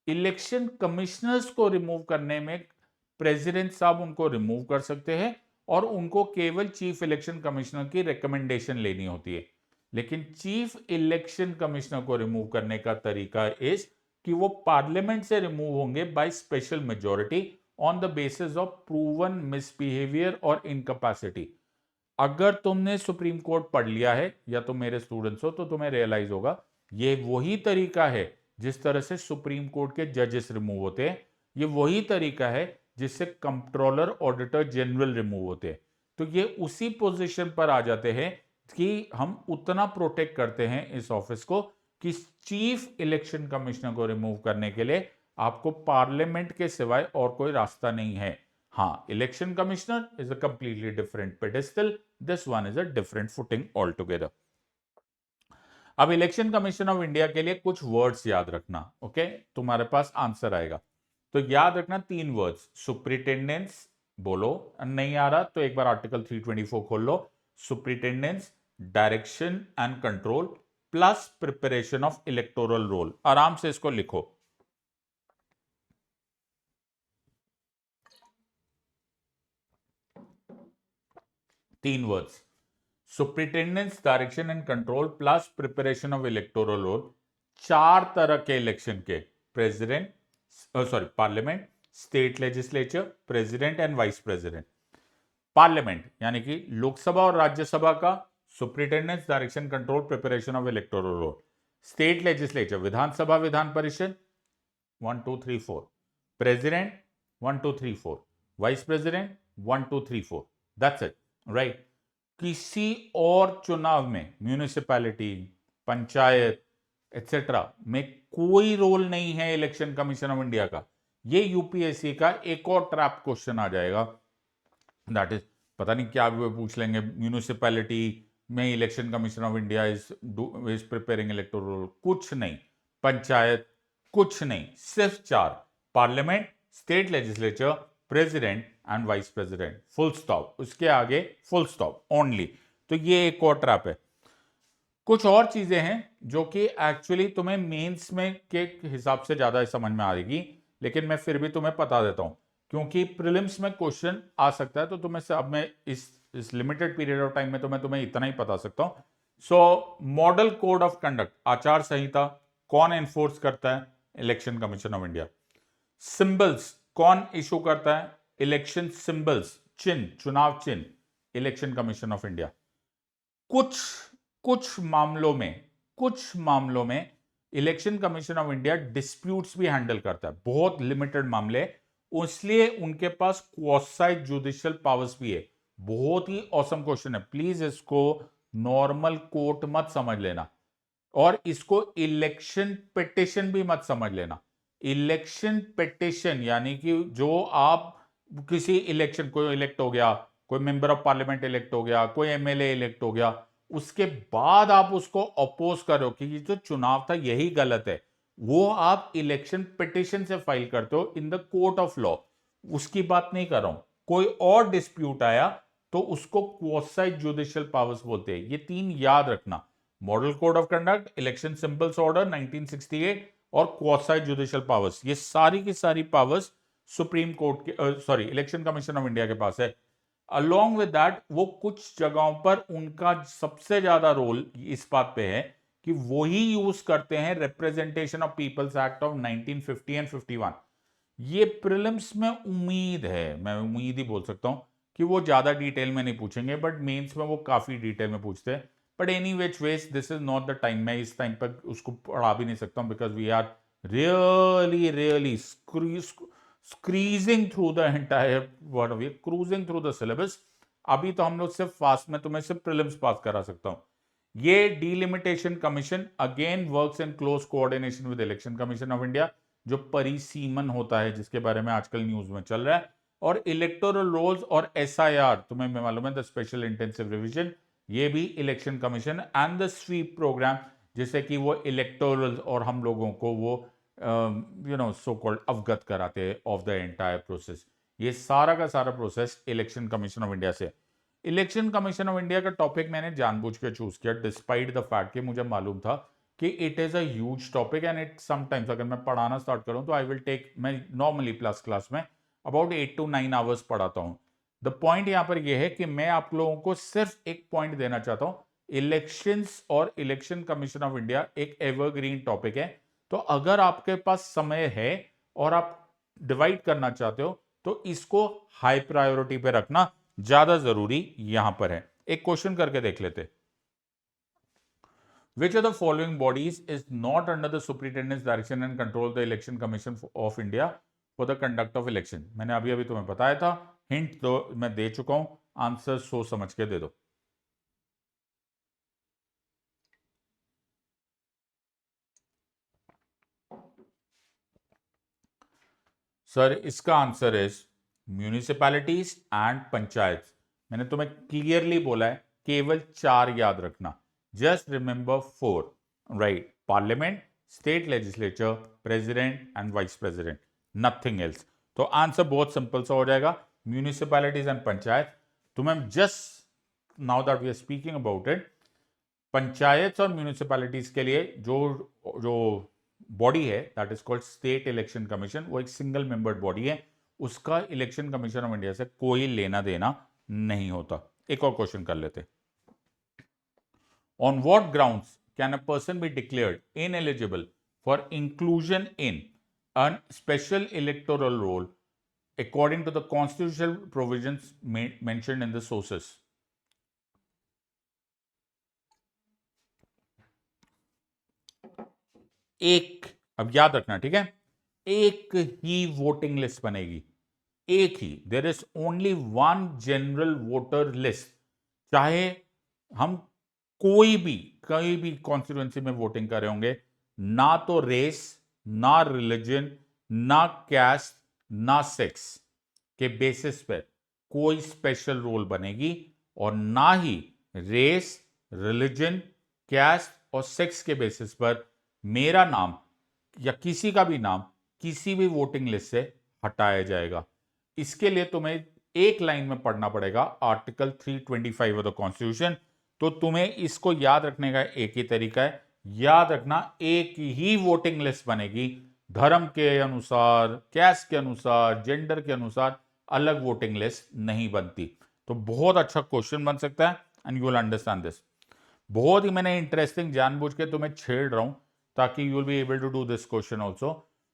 इलेक्शन कमिश्नर्स को रिमूव करने में प्रेसिडेंट साहब उनको रिमूव कर सकते हैं और उनको केवल चीफ इलेक्शन कमिश्नर की रिकमेंडेशन लेनी होती है। लेकिन चीफ इलेक्शन कमिश्नर को रिमूव करने का तरीका इस कि वो पार्लियामेंट से रिमूव होंगे bye special majority on the basis of proven misbehaviour और इनकैपेसिटी। अगर तुमने सुप्रीम कोर्ट पढ़ लिया है या तुम मेरे स्टूडेंट्स हो तो तुम्हें रियलाइज होगा ये वही तरीका है जिस तरह से सुप्रीम कोर्ट के जजेस रिमूव होते हैं, ये वही तरीका है जिससे कंट्रोलर ऑडिटर जनरल रिमूव होते हैं। तो ये उसी पोजीशन पर आ जाते हैं कि हम उतना प्रोटेक्ट करते हैं इस ऑफिस को कि चीफ इलेक्शन कमिश्नर को रिमूव करने के लिए आपको पार्लियामेंट के सिवाय और कोई रास्ता नहीं है। हाँ, election commissioner is a completely different pedestal, this one is a different footing all together. अब इलेक्शन कमीशन ऑफ इंडिया के लिए कुछ वर्ड्स याद रखना, ओके, तुम्हारे पास आंसर आएगा तो याद रखना 3 वर्ड्स, सुप्रिटेंडेंस, बोलो, नहीं आ रहा तो एक बार आर्टिकल 324 खोल लो, superintendence, direction and control plus preparation of electoral roll. आराम से इसको लिखो। 3 words, superintendence, direction and control plus preparation of electoral roll. 4 तरह के इलेक्शन के, president, parliament, state legislature, president and vice president. Parliament यानी कि लोकसभा और राज्यसभा का superintendence, direction, control, preparation of electoral roll. State legislature, Vidhan Sabha, Vidhan Parishad, 1 2 3 4, president 1 2 3 4, vice president 1 2 3 4, that's it, right. किसी और चुनाव में, म्यूनिसिपैलिटी, पंचायत एक्सेट्रा में कोई रोल नहीं है इलेक्शन कमीशन ऑफ इंडिया का। ये यूपीएससी का एक और ट्रैप क्वेश्चन आ जाएगा, दैट इज पता नहीं क्या वो पूछ लेंगे, म्यूनिसिपैलिटी में election commission of India is preparing electoral roll, कुछ नहीं। पंचायत कुछ नहीं, सिर्फ 4, parliament, state legislature, president and vice president, full stop. उसके आगे फुल स्टॉप ओनली। तो ये एक और ट्रैप है। कुछ और चीजें हैं जो कि एक्चुअली तुम्हें मेंस में के हिसाब से ज्यादा समझ में आएगी, लेकिन मैं फिर भी तुम्हें बता देता हूं, क्योंकि प्रीलिम्स में क्वेश्चन आ सकता है। तो तुम्हें से अब मैं इस लिमिटेड पीरियड ऑफ टाइम में तुम्हें इतना ही बता सकता हूं। सो मॉडल कोड ऑफ कंडक्ट, आचार संहिता, कौन एनफोर्स करता है? Election commission of India. Symbols कौन इशू करता है? इलेक्शन सिंबल्स, चिन्ह, चुनाव चिन्ह, इलेक्शन कमीशन ऑफ इंडिया। कुछ मामलों में election commission of India disputes भी हैंडल करता है, बहुत लिमिटेड मामले, इसलिए उनके पास क्वासी जुडिशियल पावर्स भी है। बहुत ही ऑसम क्वेश्चन है, प्लीज इसको नॉर्मल कोर्ट मत समझ लेना, और इसको इलेक्शन पिटिशन भी मत समझ लेना। इलेक्शन पिटिशन यानी कि जो आप किसी इलेक्शन, कोई इलेक्ट हो गया, कोई मेंबर ऑफ पार्लियामेंट इलेक्ट हो गया, कोई एमएलए इलेक्ट हो गया, उसके बाद आप उसको अपोज करो कि ये जो चुनाव था यही गलत है, वो आप इलेक्शन पिटिशन से फाइल करते हो in the court of law. उसकी बात नहीं कर रहा हूं। कोई और डिस्प्यूट आया तो उसको क्वासी जुडिशियल पावर्स बोलते हैं। ये 3 याद रखना, model code of conduct, election symbols order 1968 और क्वासी जुडिशियल पावर्स। ये सारी की सारी पावर्स सुप्रीम कोर्ट के इलेक्शन कमीशन ऑफ इंडिया के पास है। अलोंग विद दैट वो कुछ जगहों पर उनका सबसे ज्यादा रोल इस बात पे है कि वो ही यूज करते हैं representation of people's act of 1950 and 51। ये प्रीलिम्स में उम्मीद है, मैं उम्मीद ही बोल सकता हूं कि वो ज्यादा डिटेल में नहीं पूछेंगे, बट मेंस में वो काफी डिटेल में पूछते हैं। But any which ways this is not the time, मैं इस टाइम पर उसको पढ़ा भी नहीं सकता हूं, because we are really screeching through the entire word of ये, क्रूजिंग थ्रू द सिलेबस। अभी तो हम लोग सिर्फ फास्ट में तुम्हें सिर्फ प्रीलिम्स पास करा सकता हूं। ये delimitation commission again works in close coordination with election commission of India, जो परिसीमन होता है, जिसके बारे में आजकल न्यूज में चल रहा है। और इलेक्टोरल रोल्स और एसआईआर, तुम्हें मालूम है, द स्पेशल इंटेंसिव रिवीजन, ये भी election commission, and the sweep programme, जिससे कि वो इलेक्टोरल और हम लोगों को वो सो कॉल्ड अवगत कराते हैं ऑफ द एंटायर प्रोसेस। ये सारा का सारा process election commission of India से। इलेक्शन कमीशन ऑफ इंडिया का टॉपिक मैंने जानबूझ के चूज किया, डिस्पाइट द फैक्ट कि मुझे मालूम था कि it is a huge topic and it sometimes, अगर मैं पढ़ाना स्टार्ट करूं तो आई विल टेक, मैं नॉर्मली प्लस क्लास में अबाउट 8 to 9 आवर्स पढ़ाता हूं। द पॉइंट यहां पर यह है कि मैं आप लोगों को सिर्फ एक पॉइंट देना चाहता हूं, इलेक्शंस और इलेक्शन कमीशन ऑफ इंडिया एक एवरग्रीन टॉपिक है। तो अगर आपके पास समय है और आप डिवाइड करना चाहते हो तो इसको हाई प्रायोरिटी पे रखना ज्यादा जरूरी यहां पर है। एक क्वेश्चन करके देख लेते। Which of the following bodies is not under the superintendence, direction and control of the Election Commission of India for the conduct of election? मैंने अभी अभी तुम्हें बताया था, हिंट तो मैं दे चुका हूं, आंसर सोच समझ के दे दो। सर इसका answer is municipalities and panchayat. मैंने तुम्हें क्लियरली बोला है केवल 4 याद रखना, just remember 4, right? Parliament, state legislature, president and vice president, nothing else. तो आंसर बहुत सिंपल सा हो जाएगा, म्यूनिसिपैलिटीज एंड पंचायत। तुम्हें just now that we are speaking about it, panchayat और म्यूनिसिपैलिटीज के लिए जो जो बॉडी है that is called state election commission, वो एक सिंगल मेंबर्ड बॉडी है, उसका इलेक्शन कमीशन ऑफ इंडिया से कोई लेना देना नहीं होता। एक और क्वेश्चन कर लेते। On what grounds can a person be declared ineligible for inclusion in a special electoral roll according to the constitutional provisions mentioned in the sources? एक, अब याद रखना, ठीक है, एक ही वोटिंग लिस्ट बनेगी, एक ही, there is only one general voter list. चाहे हम कोई भी कॉन्स्टिट्यूएंसी में वोटिंग कर रहे होंगे, ना तो रेस, ना रिलीजन, ना कैस्ट, ना सेक्स के बेसिस पर कोई स्पेशल रोल बनेगी, और ना ही रेस, रिलीजन, कैस्ट और सेक्स के बेसिस पर मेरा नाम या किसी का भी नाम किसी भी वोटिंग लिस्ट से हटाया जाएगा। इसके लिए तुम्हें एक लाइन में पढ़ना पड़ेगा आर्टिकल 325 ऑफ द कॉन्स्टिट्यूशन। तो तुम्हें इसको याद रखने का एक ही तरीका है, याद रखना एक ही वोटिंग लिस्ट बनेगी, धर्म के अनुसार, कैस्ट के अनुसार, जेंडर के अनुसार अलग वोटिंग लिस्ट नहीं बनती। तो बहुत अच्छा क्वेश्चन बन सकता है and you will understand this. बहुत ही मैंने इंटरेस्टिंग जानबूझ के तुम्हें छेड़ रहा हूं ताकि you will be able to do this question also.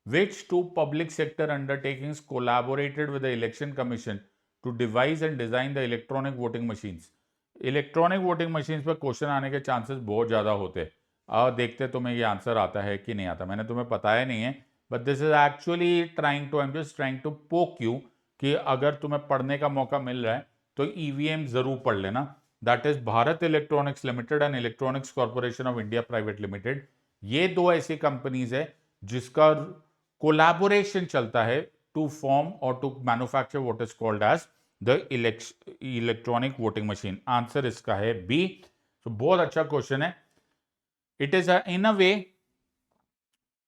Which two public sector undertakings collaborated with the election commission to devise and design the electronic voting machines? Electronic voting machines पर question आने के chances बहुत ज्यादा होते हैं। अब देखते तुम्हें ये आंसर आता है कि नहीं आता। मैंने तुम्हें बताया नहीं है, but this is actually trying to, I am just trying to poke you कि अगर तुम्हें पढ़ने का मौका मिल रहा है तो ईवीएम जरूर पढ़ लेना। That is Bharat electronics limited and electronics corporation of India private limited. ये दो ऐसी कंपनीज है जिसका कोलैबोरेशन चलता है टू फॉर्म और to manufacture what is called as the electronic voting machine. Answer इसका है बी। तो बहुत अच्छा क्वेश्चन है। It is in a way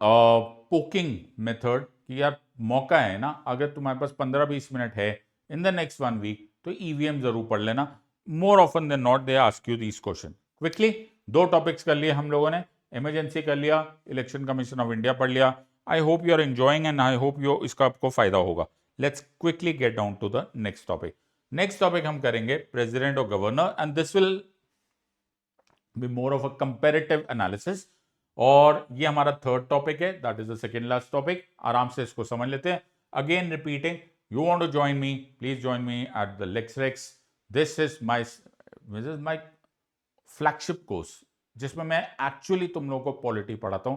poking method कि यार मौका है ना, अगर तुम्हारे पास 15-20 मिनट है इन द नेक्स्ट 1 वीक तो ईवीएम जरूर पढ़ लेना। More often than not they ask you this question. Quickly दो टॉपिक्स कर लिए हम लोगों ने, इमरजेंसी कर लिया, इलेक्शन कमीशन ऑफ इंडिया पढ़ लिया। I hope you are enjoying and I hope you इसका आपको फायदा होगा। Let's quickly get down to the next topic. Next topic हम करेंगे प्रेसिडेंट और governor and this will be more of a comparative analysis. और ये हमारा थर्ड टॉपिक है, that is the second last topic. आराम से इसको समझ लेते हैं। Again repeating, you want to join me, please join me at the LexRex. This is my flagship course जिसमें मैं एक्चुअली तुम लोगों को पॉलिटी पढ़ाता हूं।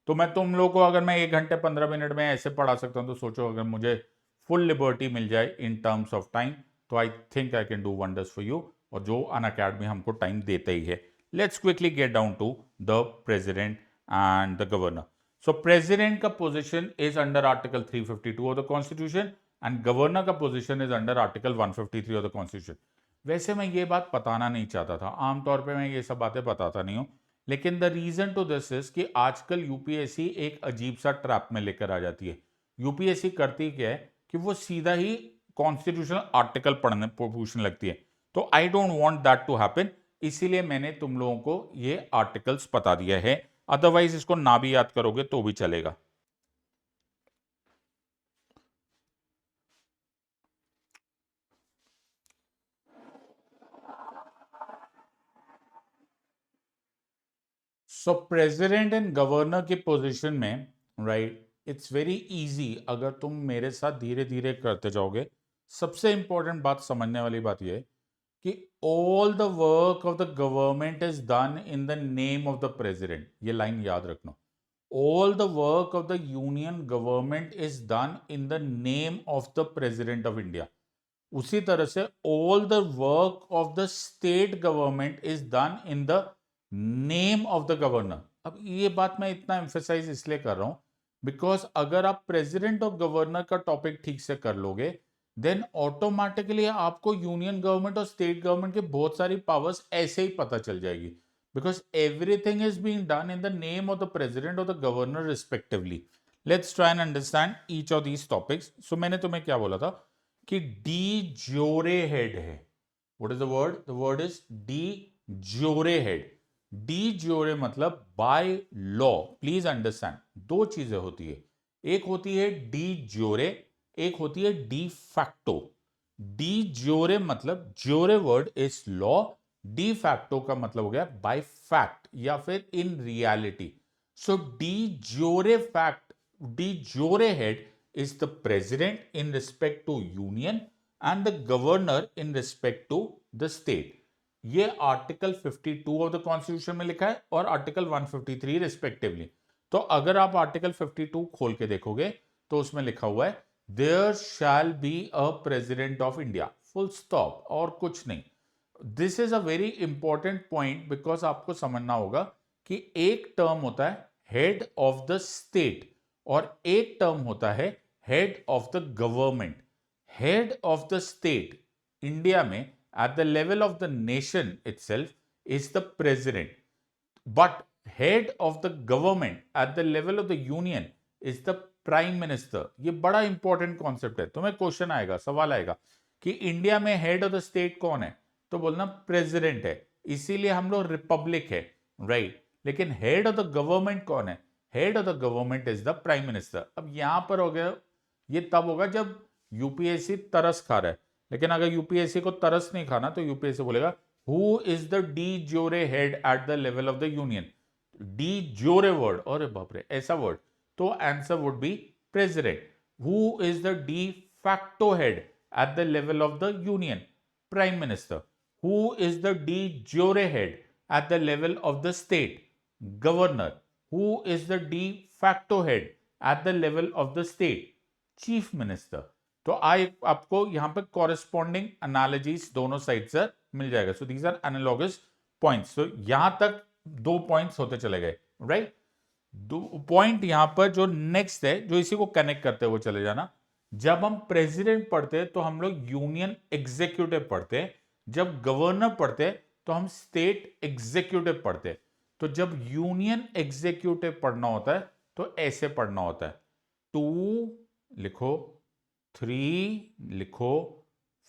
तो मैं तुम लोगों को अगर मैं 1 घंटे 15 मिनट में ऐसे पढ़ा सकता हूं तो सोचो अगर मुझे फुल लिबर्टी मिल जाए इन टर्म्स ऑफ टाइम तो I think I can do wonders for you, और जो अनअकैडमी हमको टाइम देते ही है। Let's quickly get down to the president and the governor. So president का position is under article 352 of the constitution and governor का position is under article 153 of the constitution. वैसे मैं ये बात बताना नहीं चाहता था, आमतौर पे मैं ये सब बातें बताता नहीं हूँ, लेकिन the reason to this is कि आजकल यूपीएससी एक अजीब सा ट्रैप में लेकर आ जाती है। यूपीएससी करती क्या है कि वो सीधा ही कॉन्स्टिट्यूशनल आर्टिकल पढ़ने पूछने लगती है। तो I don't want that to happen, इसीलिए मैंने तुम लोगों को ये आर्टिकल्स बता दिया है। अदरवाइज इसको ना भी याद करोगे तो भी चलेगा। सो प्रेसिडेंट एंड गवर्नर की पोजीशन में, राइट, इट्स वेरी इजी अगर तुम मेरे साथ धीरे धीरे करते जाओगे। सबसे इंपॉर्टेंट बात समझने वाली बात यह है कि all the work of the government is done in the name of the president. ये लाइन याद रखना, all the work of the union government is done in the name of the president of India. उसी तरह से all the work of the state government is done in the name of the governor. अब ये बात मैं इतना emphasise इसलिए कर रहा हूं बिकॉज अगर आप प्रेसिडेंट और गवर्नर का टॉपिक ठीक से कर लोगे देन ऑटोमेटिकली आपको यूनियन गवर्नमेंट और स्टेट गवर्नमेंट के बहुत सारी पावर्स ऐसे ही पता चल जाएगी, because everything is being done in the name of the president or the governor respectively. Let's try and understand each of these topics. So मैंने तुम्हें क्या बोला था कि de jure head है. What is the word? The word is de jure head. De jure मतलब by law. Please understand. दो चीजें होती है, एक होती है de jure, एक होती है de facto. डी ज्योरे मतलब jure word is law, de facto का मतलब हो गया बाय फैक्ट या फिर in reality. So de jure fact, de jure head is the president in respect to union and the governor in respect to the state. ये article 52 of the constitution में लिखा है और आर्टिकल 153 रिस्पेक्टिवली. तो अगर आप आर्टिकल 52 खोल के देखोगे तो उसमें लिखा हुआ है there shall be a president of India, full stop, और कुछ नहीं. This is a very important point because आपको समझना होगा कि एक टर्म होता है हेड ऑफ द स्टेट और एक टर्म होता है head of the government. Head of the state India में at the level of the nation itself is the president, but head of the government at the level of the union is the prime minister. ये बड़ा important concept है. तुम्हें question आएगा, सवाल आएगा कि India में हेड ऑफ द स्टेट कौन है, तो बोलना प्रेसिडेंट है, इसीलिए हम लोग रिपब्लिक है, राइट. लेकिन हेड ऑफ द गवर्नमेंट कौन है, head of the government is the prime minister. अब यहां पर हो गया, ये तब होगा जब यूपीएससी तरस खा रहा है. लेकिन अगर यूपीएससी को तरस नहीं खाना तो यूपीएससी बोलेगा who is the de jure head at the level of the union. De jure word, और बाप रे ऐसा वर्ड, तो answer would be president. Who is the de facto head at the level of the union, prime minister. Who is the de jure head at the level of the state, governor. Who is the de facto head at the level of the state, chief minister. तो आपको यहां पर corresponding analogies दोनों side से मिल जाएगा. So these are analogous points. तो यहां तक 2 पॉइंट्स होते चले गए, राइट. 2 पॉइंट यहां पर जो नेक्स्ट है, जो इसी को कनेक्ट करते हुए चले जाना. जब हम प्रेसिडेंट पढ़ते हैं तो हम लोग यूनियन एग्जीक्यूटिव पढ़ते हैं, जब गवर्नर पढ़ते हैं तो हम स्टेट एग्जीक्यूटिव पढ़ते हैं. तो जब यूनियन एग्जीक्यूटिव पढ़ना होता है तो ऐसे पढ़ना होता है. 2 लिखो, 3 लिखो,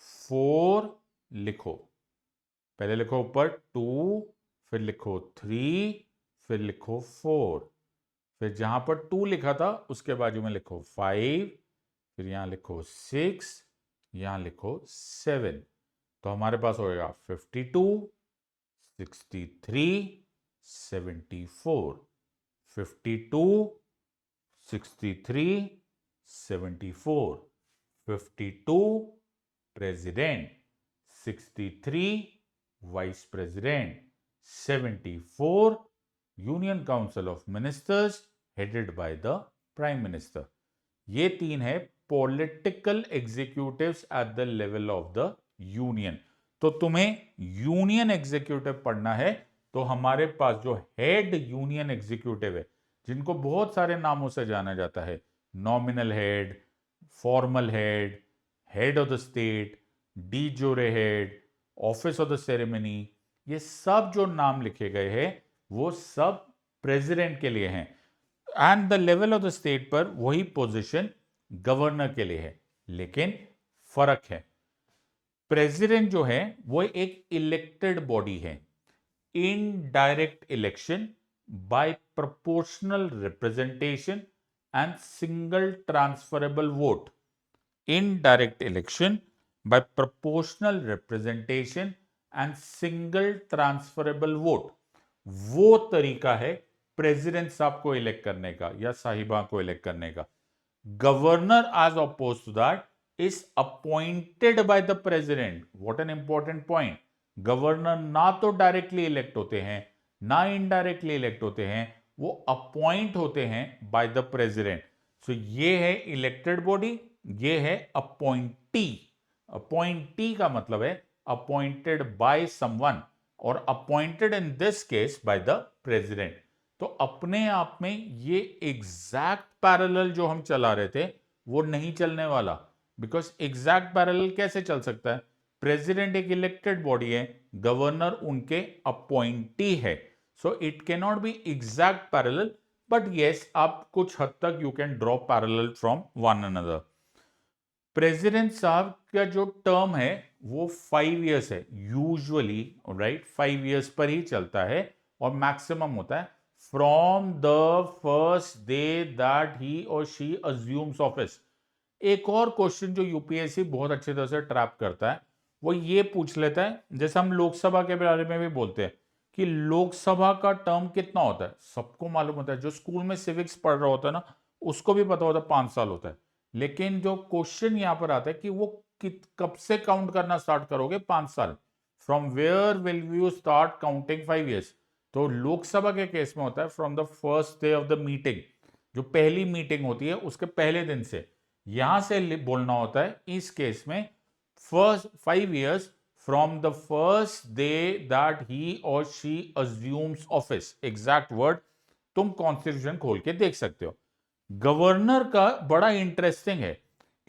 4 लिखो. पहले लिखो ऊपर 2, फिर लिखो 3, फिर लिखो 4, फिर जहां पर 2 लिखा था उसके बाजू में लिखो 5, फिर यहां लिखो 6, यहां लिखो 7. तो हमारे पास होगा 52, 63, 74. 52, 63, 74. 52 president, 63 vice president, 74 union council of ministers headed by the prime minister. ये 3 है political executives eight the level of the union. तो तुम्हें यूनियन एग्जीक्यूटिव पढ़ना है तो हमारे पास जो हेड यूनियन एग्जीक्यूटिव है, जिनको बहुत सारे नामों से जाना जाता है, nominal head, formal head, head of the state, de jure head, office of the ceremony, ये सब जो नाम लिखे गए हैं वो सब प्रेसिडेंट के लिए हैं. And the level of the state पर वही पोजीशन गवर्नर के लिए है. लेकिन फर्क है, प्रेसिडेंट जो है वो एक इलेक्टेड बॉडी है. Indirect election by proportional representation and single transferable vote. Indirect election by proportional representation and single transferable vote. वो तरीका है प्रेसिडेंट साहब को इलेक्ट करने का या साहिबा को इलेक्ट करने का. Governor as oppose to that is appointed by the president. What an important point. Governor ना तो डायरेक्टली इलेक्ट होते हैं ना इनडायरेक्टली इलेक्ट होते हैं, वो अपॉइंट होते हैं बाय द प्रेसिडेंट. सो ये है इलेक्टेड बॉडी, ये है अपॉइंटी. अपॉइंटी का मतलब है अपॉइंटेड बाय समवन और appointed in this case by the president. तो अपने आप में ये एग्जैक्ट पैरेलल जो हम चला रहे थे वो नहीं चलने वाला. बिकॉज एग्जैक्ट पैरेलल कैसे चल सकता है, प्रेसिडेंट एक इलेक्टेड बॉडी है, गवर्नर उनके अपॉइंटी है. So it can not be exact parallel, but yes आप कुछ हद तक you can draw parallel from one another. President साहब का जो टर्म है वो 5 इयर्स है यूजुअली, राइट. 5 इयर्स पर ही चलता है और मैक्सिमम होता है from the first day that he और शी अज्यूम्स ऑफिस. एक और क्वेश्चन जो यूपीएससी बहुत अच्छी तरह से ट्रैप करता है वो ये पूछ लेता है, जैसे हम लोकसभा के बारे में भी बोलते हैं कि लोकसभा का टर्म कितना होता है, सबको मालूम होता है, जो स्कूल में सिविक्स पढ़ रहा होता है ना उसको भी पता होता है 5 साल होता है। लेकिन जो क्वेश्चन यहां पर आता है कि वो कब से काउंट करना स्टार्ट करोगे 5 साल, from where will you start counting 5 years। तो लोकसभा के केस में होता है from the first day of the meeting, जो पहली मीटिंग होती है उसके पहले दिन से। यहां से बोलना होता है इस केस में first 5 years from the first day that he और she assumes office. Exact word तुम कॉन्स्टिट्यूशन खोल के देख सकते हो। गवर्नर का बड़ा इंटरेस्टिंग है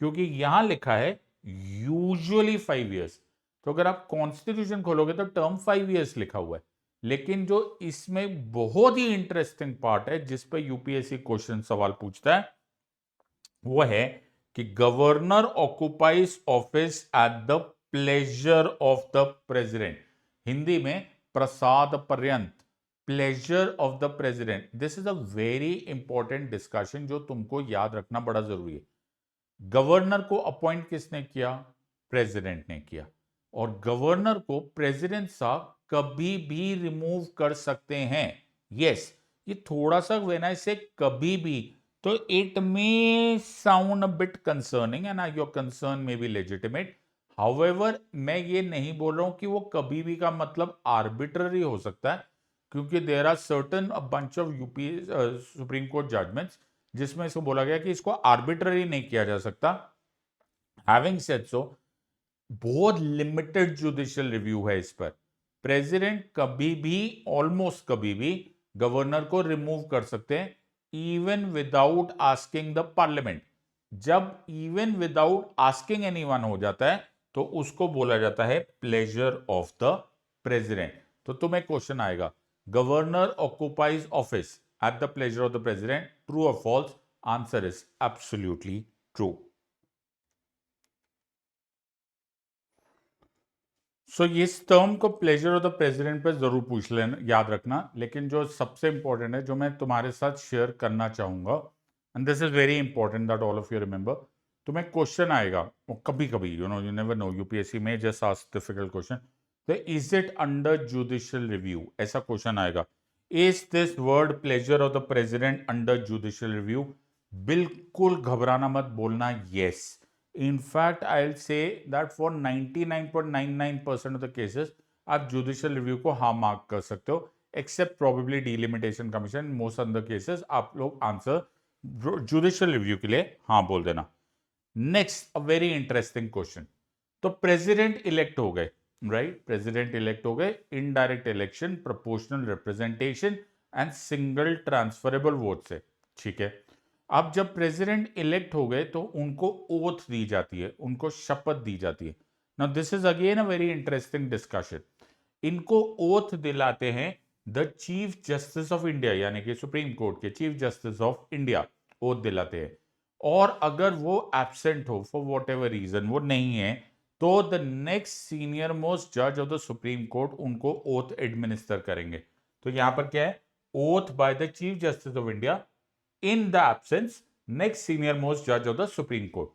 क्योंकि यहां लिखा है यूजुअली 5 years, तो अगर आप कॉन्स्टिट्यूशन खोलोगे तो टर्म 5 years लिखा हुआ है। लेकिन जो इसमें बहुत ही इंटरेस्टिंग पार्ट है जिस पे यूपीएससी क्वेश्चन सवाल पूछता है वो है कि governor occupies office at the pleasure of the president. Hindi में प्रसाद पर्यंत, pleasure of the president. This is a very important discussion जो तुमको याद रखना बड़ा जरूरी है। गवर्नर को अपॉइंट किसने किया? प्रेसिडेंट ने किया। और गवर्नर को प्रेसिडेंट साहब कभी भी रिमूव कर सकते हैं। यस, ये थोड़ा सा व्हेन आई से कभी भी, तो it may sound a bit concerning and your concern may be legitimate. However मैं ये नहीं बोल रहा हूं कि वो कभी भी का मतलब आर्बिट्ररी हो सकता है, क्योंकि there are certain a bunch of UP supreme court judgements जिसमें इसको बोला गया कि इसको आर्बिट्ररी नहीं किया जा सकता। हैविंग सेड सो, बहुत लिमिटेड जुडिशियल रिव्यू है इस पर। प्रेसिडेंट कभी भी, ऑलमोस्ट कभी भी गवर्नर को रिमूव कर सकते हैं even without asking the parliament. जब इवन विदाउट आस्किंग एनीवन हो जाता है तो उसको बोला जाता है प्लेजर ऑफ द प्रेसिडेंट। तो तुम्हें क्वेश्चन आएगा, governor occupies office at the pleasure of the president, true और false? Answer is absolutely true. So इस टर्म को प्लेजर ऑफ द प्रेसिडेंट पे जरूर पूछ लेना, याद रखना। लेकिन जो सबसे इंपॉर्टेंट है जो मैं तुम्हारे साथ शेयर करना चाहूंगा, and this is very important that all of you remember, तुम्हें क्वेश्चन आएगा कभी कभी, you know, you never know, UPSC में जस्ट आस्क डिफिकल्ट क्वेश्चन, तो is it under judicial review, ऐसा क्वेश्चन आएगा। Is this word pleasure of the president under judicial review? बिल्कुल घबराना मत, बोलना yes. In fact, I'll say that for 99.99% of the cases आप judicial review को हाँ मार्क कर सकते हो, except probably delimitation commission. Most of the cases आप लोग आंसर जुडिशियल रिव्यू के लिए हाँ बोल देना। नेक्स्ट, अ वेरी इंटरेस्टिंग क्वेश्चन। तो प्रेसिडेंट इलेक्ट हो गए, राइट? प्रेसिडेंट इलेक्ट हो गए, indirect election, proportional representation and single transferable vote से, ठीक है। अब जब प्रेसिडेंट इलेक्ट हो गए तो उनको ओथ दी जाती है, उनको शपथ दी जाती है। Now this is again a very interesting discussion. इनको ओथ दिलाते हैं the chief justice of India, यानी कि सुप्रीम कोर्ट के chief justice of India oath दिलाते हैं। और अगर वो एब्सेंट हो फॉर वॉट एवर रीजन, वो नहीं है, तो द नेक्स्ट सीनियर मोस्ट जज ऑफ द सुप्रीम कोर्ट उनको ओथ एडमिनिस्टर करेंगे। तो यहां पर क्या है? Oath by the chief justice of India in the absence next senior most judge of the Supreme Court.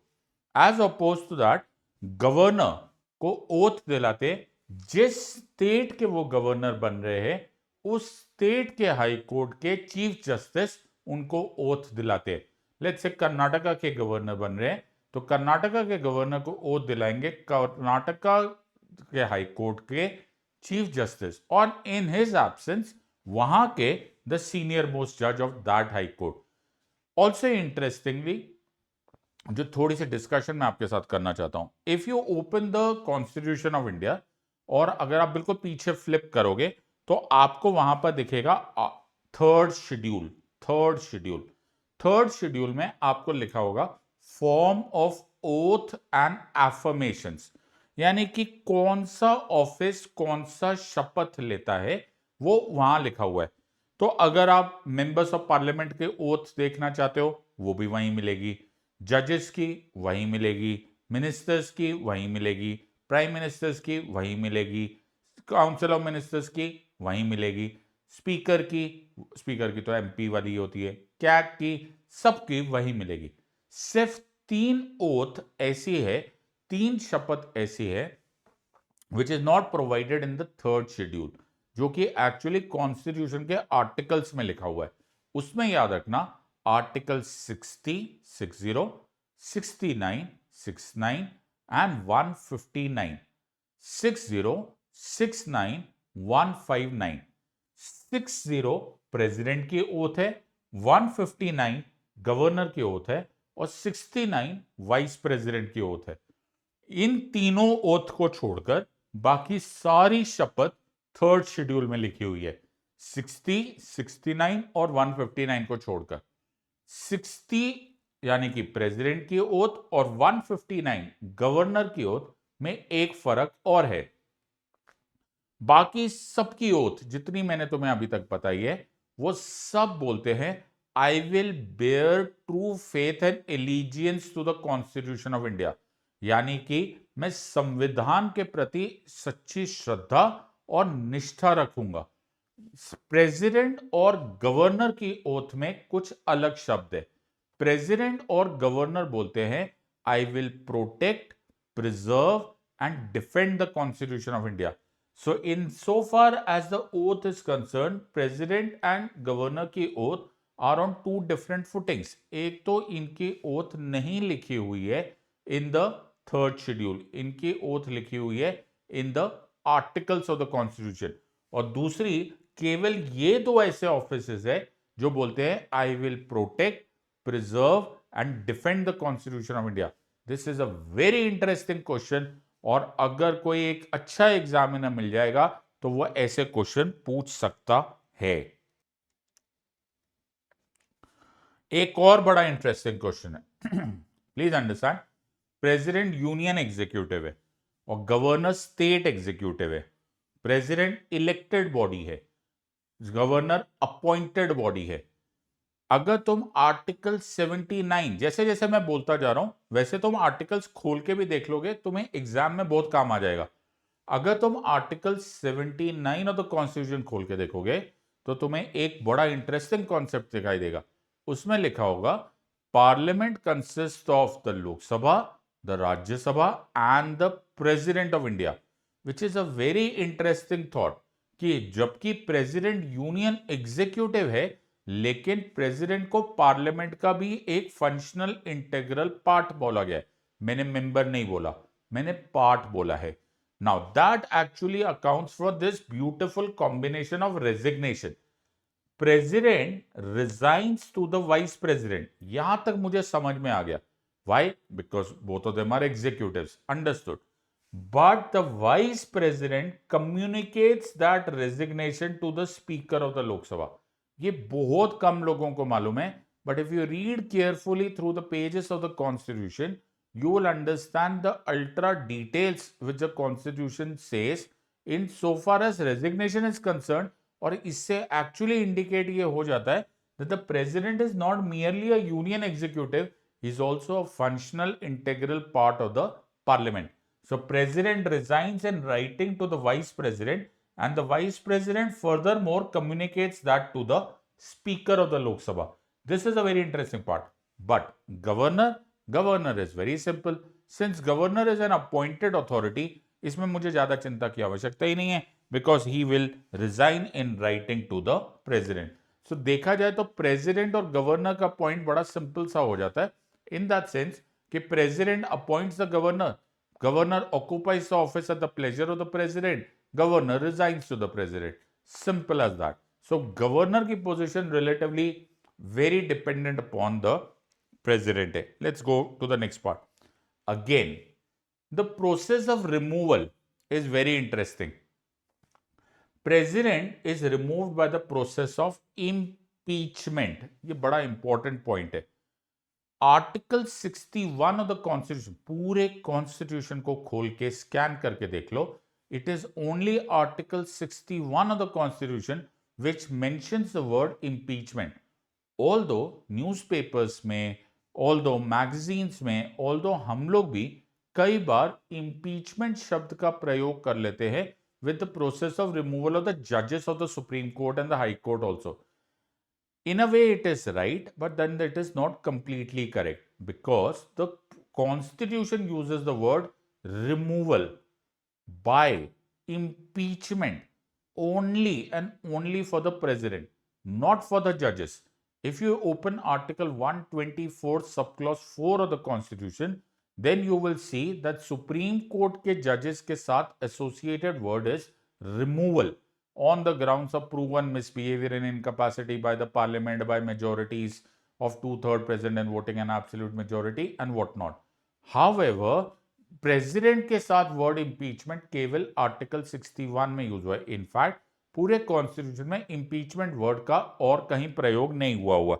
As opposed to that, governor को oath दिलाते जिस स्टेट के वो गवर्नर बन रहे हैं उस स्टेट के हाई कोर्ट के चीफ जस्टिस उनको ओथ दिलाते हैं। लेट्स से कर्नाटका के गवर्नर बन रहे हैं तो कर्नाटका के गवर्नर को ओथ दिलाएंगे कर्नाटका के हाई कोर्ट के चीफ जस्टिस, और इन हिज एब्सेंस वहां के द सीनियर मोस्ट जज of that high court. Also interestingly, जो थोड़ी सी डिस्कशन मैं आपके साथ करना चाहता हूं, if you open the constitution of India और अगर आप बिल्कुल पीछे फ्लिप करोगे तो आपको वहां पर दिखेगा third schedule. Third schedule, third schedule में आपको लिखा होगा form of oath and affirmations, यानी कि कौन सा ऑफिस कौन सा शपथ लेता है वो वहां लिखा हुआ है। तो अगर आप मेंबर्स ऑफ पार्लियामेंट के ओथ देखना चाहते हो वो भी वहीं मिलेगी, जजेस की वहीं मिलेगी, मिनिस्टर्स की वहीं मिलेगी, प्राइम मिनिस्टर्स की वहीं मिलेगी, काउंसिल ऑफ मिनिस्टर्स की वहीं मिलेगी, स्पीकर की, स्पीकर की तो एमपी वाली होती है, कैग की, सबकी वहीं मिलेगी। सिर्फ तीन ओथ ऐसी है, तीन शपथ ऐसी है which is not provided in the third schedule, जो कि एक्चुअली कॉन्स्टिट्यूशन के आर्टिकल्स में लिखा हुआ है। उसमें याद रखना आर्टिकल 60, 60, 69, 69 एंड 159, 60, 69, 159। 60 प्रेसिडेंट की ओथ है, 159 गवर्नर की ओथ है और 69 वाइस प्रेसिडेंट की ओथ है। इन तीनों ओथ को छोड़कर बाकी सारी शपथ थर्ड शेड्यूल में लिखी हुई है। 60, 69 और 159 को छोड़कर 60 यानी कि प्रेसिडेंट की ओथ और 159 गवर्नर की ओथ में एक फर्क और है। बाकी सबकी ओथ जितनी मैंने तुम्हें अभी तक बताई है वो सब बोलते हैं I will bear true faith and allegiance to the constitution of India, यानी कि मैं संविधान के प्रति सच्ची श्रद्धा और निष्ठा रखूंगा। प्रेसिडेंट और गवर्नर की ओथ में कुछ अलग शब्द है। प्रेसिडेंट और गवर्नर बोलते हैं I will protect, preserve and defend the constitution of India. So in so far as the oath is concerned, president and governor की oath are on two different footings. एक तो इनकी oath नहीं लिखी हुई है in the third schedule, इनकी oath लिखी हुई है in the articles of the constitution, और दूसरी केवल ये दो ऐसे ऑफिसेस है जो बोलते हैं I will protect, preserve and defend the constitution of India. This is a very interesting question, और अगर कोई एक अच्छा एग्जामिनर मिल जाएगा तो वो ऐसे क्वेश्चन पूछ सकता है। एक और बड़ा इंटरेस्टिंग क्वेश्चन है, please understand. President union executive है और गवर्नर स्टेट एग्जीक्यूटिव है। प्रेसिडेंट इलेक्टेड बॉडी है, गवर्नर अपॉइंटेड बॉडी है। अगर तुम आर्टिकल 79, जैसे जैसे मैं बोलता जा रहा हूं वैसे तुम आर्टिकल्स खोल के भी देख लोगे, तुम्हें एग्जाम में बहुत काम आ जाएगा। अगर तुम आर्टिकल 79 ऑफ द कॉन्स्टिट्यूशन खोल के देखोगे तो तुम्हें एक बड़ा इंटरेस्टिंग कॉन्सेप्ट दिखाई देगा। उसमें लिखा होगा parliament consist of the Lok Sabha, the Rajya Sabha and the president of India, which is a very interesting thought कि जबकि प्रेसिडेंट यूनियन एग्जीक्यूटिव है लेकिन प्रेसिडेंट को पार्लियामेंट का भी एक फंक्शनल इंटीग्रल पार्ट बोला गया है। मैंने मेंबर नहीं बोला, मैंने पार्ट बोला है। Now that actually accounts for this beautiful combination of resignation. President resigns to the vice president, यहां तक मुझे समझ में आ गया। Why? Because both of them are executives, understood. But the vice president communicates that resignation to the speaker of the Lok Sabha. ये बहुत कम लोगों को मालूम है, but if you read carefully through the pages of the constitution you will understand the ultra details which the constitution says in so far as resignation is concerned, और इससे actually indicate ये हो जाता है that the president is not merely a union executive, he is also a functional integral part of the parliament. So president resigns in writing to the vice president, and the vice president furthermore communicates that to the speaker of the Lok Sabha. This is a very interesting part. But governor is very simple. Since governor is an appointed authority, इसमें मुझे ज्यादा चिंता की आवश्यकता ही नहीं है, because he will resign in writing to the president. So देखा जाए तो प्रेसिडेंट और गवर्नर का पॉइंट बड़ा सिंपल सा हो जाता है इन दैट सेंस कि president appoints the governor, governor occupies the office at the pleasure of the president, governor resigns to the president, simple as that. So governor की position relatively very dependent upon the president hai. Let's go to the next part. Again, the process of removal is very interesting. President is removed by the process of impeachment. ये बड़ा important point है. Article 61 of the Constitution, पूरे Constitution को खोल के scan करके देख लो. It is only Article 61 of the Constitution which mentions the word impeachment. Although newspapers में, ऑल्दो मैगजीन्स में, ऑल्दो हम लोग भी कई बार इंपीचमेंट शब्द का प्रयोग कर लेते हैं with the process of removal of the जजेस of the supreme court and the high court also. In a way, it is right, but then it is not completely correct because the Constitution uses the word removal by impeachment only and only for the president, not for the judges. If you open Article 124, subclause 4 of the Constitution, then you will see that Supreme Court के judges के साथ associated word is removal on the grounds of proven misbehavior and incapacity by the parliament by majorities of 2/3 present and voting an absolute majority and whatnot. However, president के साथ word impeachment केवल article 61 में use हुआ है. In fact पूरे constitution में impeachment word का और कहीं प्रयोग नहीं हुआ.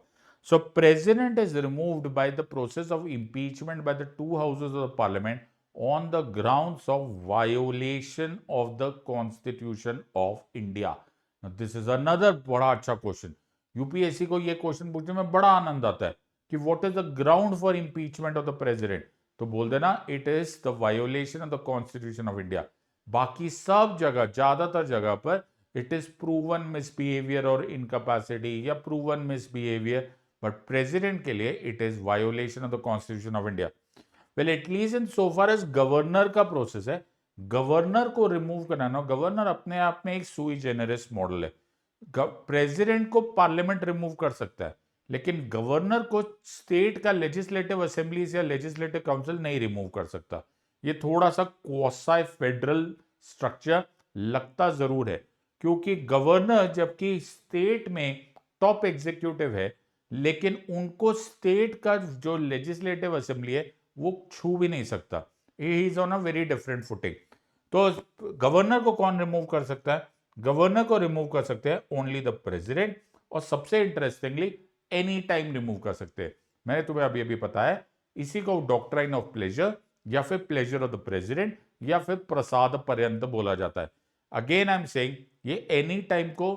सो president is removed by the process of impeachment by the two houses of the parliament on the grounds of violation of the constitution of India. This is another बड़ा अच्छा question. UPSC को यह क्वेश्चन पूछने में बड़ा आनंद आता है कि what is the ground for impeachment of the president. तो बोल देना it is the violation of the constitution of India. बाकी सब जगह, ज्यादातर जगह पर इट इज प्रूवन मिसबिहेवियर और इनकैपेसिटी या प्रूवन मिसबिहेवियर, बट प्रेसिडेंट के लिए it is violation of the constitution of India. Well at least in so far as governor का प्रोसेस है, गवर्नर को रिमूव कराना, गवर्नर अपने आप में एक सुई जेनरिस मॉडल है. प्रेसिडेंट को पार्लियामेंट रिमूव कर सकता है, लेकिन गवर्नर को स्टेट का लेजिस्लेटिव असेंबली या लेजिस्लेटिव काउंसिल नहीं रिमूव कर सकता. ये थोड़ा सा क्वासी फेडरल स्ट्रक्चर लगता जरूर है, क्योंकि गवर्नर जबकि स्टेट में टॉप एग्जीक्यूटिव है, लेकिन उनको स्टेट का जो लेजिस्लेटिव असेंबली है वो छू भी नहीं सकता. He is on a very different footing. तो गवर्नर को कौन रिमूव कर सकता है? गवर्नर को रिमूव कर सकते हैं ओनली द प्रेसिडेंट, और सबसे इंटरेस्टिंगली एनी टाइम रिमूव कर सकते हैं. मैंने तुम्हें अभी अभी बताया, इसी को डॉक्ट्राइन ऑफ प्लेजर या फिर प्लेजर ऑफ द प्रेसिडेंट या फिर प्रसाद पर्यंत बोला जाता है. अगेन आई एम सेइंग, ये एनी टाइम को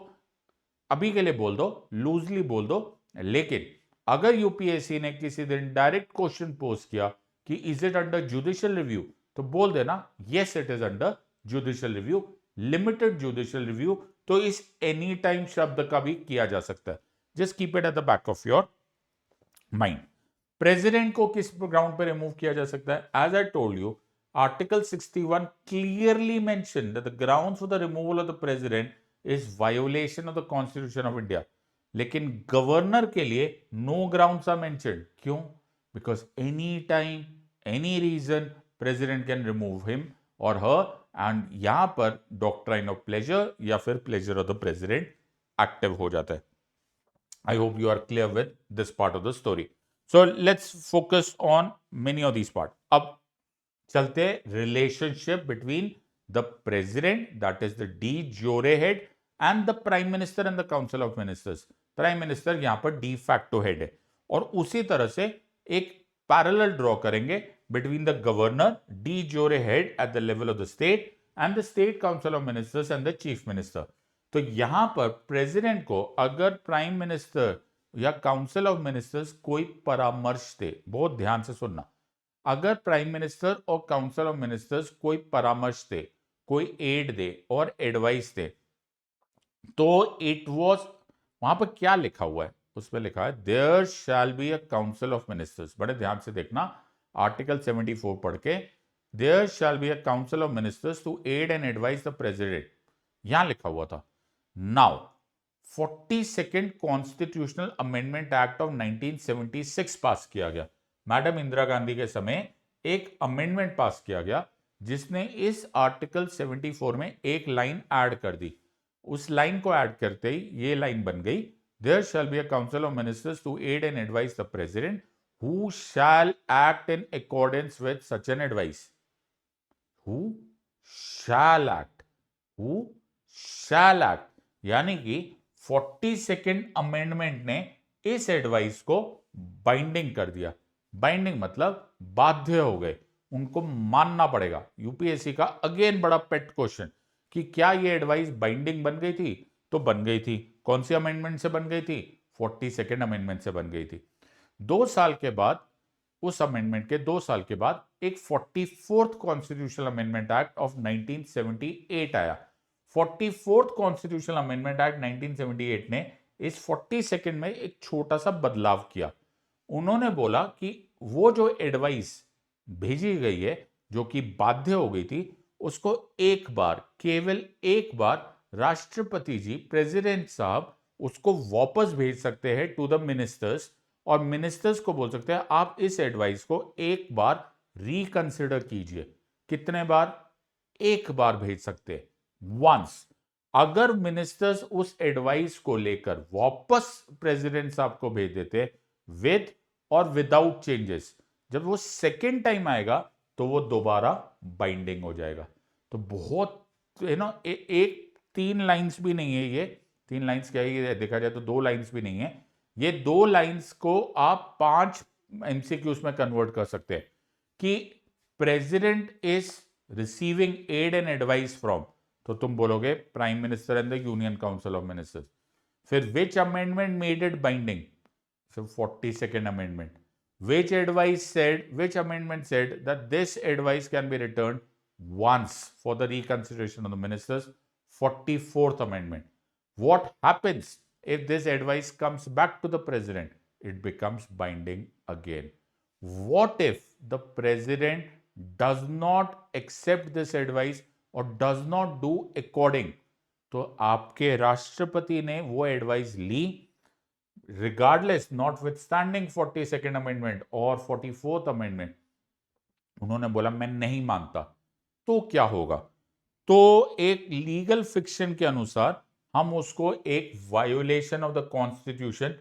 अभी के लिए बोल दो, लूजली बोल दो, लेकिन अगर यूपीएससी ने किसी दिन डायरेक्ट क्वेश्चन पोस्ट किया कि is it under judicial review, तो बोल देना yes it is under judicial review, limited judicial review. तो इस एनी टाइम शब्द का भी किया जा सकता है. Just keep it at the back of your mind. President को किस ग्राउंड पर रिमूव किया जा सकता है? As I told you, article 61 clearly mention that the grounds for the removal of the president is violation of the constitution of India. लेकिन governor के लिए नो ग्राउंड्स आर मेंशन्ड. क्यों? Because any time, any reason president can remove him और her, and यहां पर doctrine of pleasure या फिर pleasure of the president active हो जाता है. I hope you are clear with this part of the story. So let's focus on many of these parts. अब चलते relationship between the president, that is the de jure head, and the prime minister and the council of ministers. Prime minister यहाँ पर de facto head है, और उसी तरह से एक parallel draw करेंगे between the governor, de jure head at the level of the state, and the state council of ministers and the chief minister. तो यहां पर प्रेसिडेंट को अगर प्राइम मिनिस्टर या काउंसिल ऑफ मिनिस्टर्स कोई परामर्श दे, बहुत ध्यान से सुनना, अगर प्राइम मिनिस्टर और काउंसिल ऑफ मिनिस्टर्स कोई परामर्श दे, कोई एड दे और एडवाइस दे, तो इट वाज, वहां पर क्या लिखा हुआ है? उसमें लिखा है there shall be a council of ministers. बड़े ध्यान से देखना, आर्टिकल 74 पढ़ के, there shall be a council of ministers to aid and advise the president, यहां लिखा हुआ था. Now, 42nd constitutional amendment act of 1976 pass किया गया. मैडम इंदिरा गांधी के समय एक अमेंडमेंट पास किया गया जिसने इस आर्टिकल 74 में एक लाइन ऐड कर दी. उस लाइन को ऐड करते ही ये लाइन बन गई, there shall be a council of ministers to aid and advise the president who shall act in accordance with such an advice. Who shall act, who shall act, यानी कि 42nd amendment ने इस advice को binding कर दिया. Binding मतलब बाध्य हो गए, उनको मानना पड़ेगा. यूपीएससी का अगेन बड़ा पेट क्वेश्चन कि क्या ये एडवाइस बाइंडिंग बन गई थी? तो बन गई थी. कौन सी अमेंडमेंट से बन गई थी? 42nd अमेंडमेंट से बन गई थी. 2 साल के बाद, उस अमेंडमेंट के 2 साल के बाद एक 44th constitutional amendment act of 1978 आया. 44th कॉन्स्टिट्यूशनल अमेंडमेंट एक्ट 1978 ने इस 40 सेकंड में एक छोटा सा बदलाव किया। उन्होंने बोला कि वो जो एडवाइस भेजी गई है, जो कि बाध्य हो गई थी, उसको एक बार, केवल एक बार राष्ट्रपति जी, प्रेसिडेंट साहब उसको वापस भेज सकते हैं टू द मिनिस्टर्स, और मिनिस्टर्स को बोल सकते हैं आप इस एडवाइस को एक बार रिकंसिडर कीजिए। कितने बार? एक बार भेज सकते हैं, वंस। अगर मिनिस्टर्स उस एडवाइस को लेकर वापस प्रेसिडेंट साहब को भेज देते विद और विदाउट चेंजेस, जब वो सेकेंड टाइम आएगा तो वो दोबारा बाइंडिंग हो जाएगा। तो बहुत एक 3 लाइंस भी नहीं है ये, 3 लाइंस क्या है ये, देखा जाए तो 2 लाइंस भी नहीं है ये। 2 लाइंस को आप 5 एमसीक्यूज में कन्वर्ट कर सकते हैं कि president is receiving aid and advice from, तो तुम बोलोगे prime minister and the union council of ministers. फिर which amendment made it binding, so 42nd amendment, which amendment said that this advice can be returned once for the reconsideration of the ministers, 44th amendment. What happens if this advice comes back to the president? It becomes binding again. What if the president does not accept this advice or does not do according? तो आपके राष्ट्रपति ने वो advice ली, regardless, notwithstanding 42nd amendment और 44th amendment, उन्होंने बोला मैं नहीं मानता, तो क्या होगा? तो एक लीगल फिक्शन के अनुसार हम उसको एक वायोलेशन ऑफ द कॉन्स्टिट्यूशन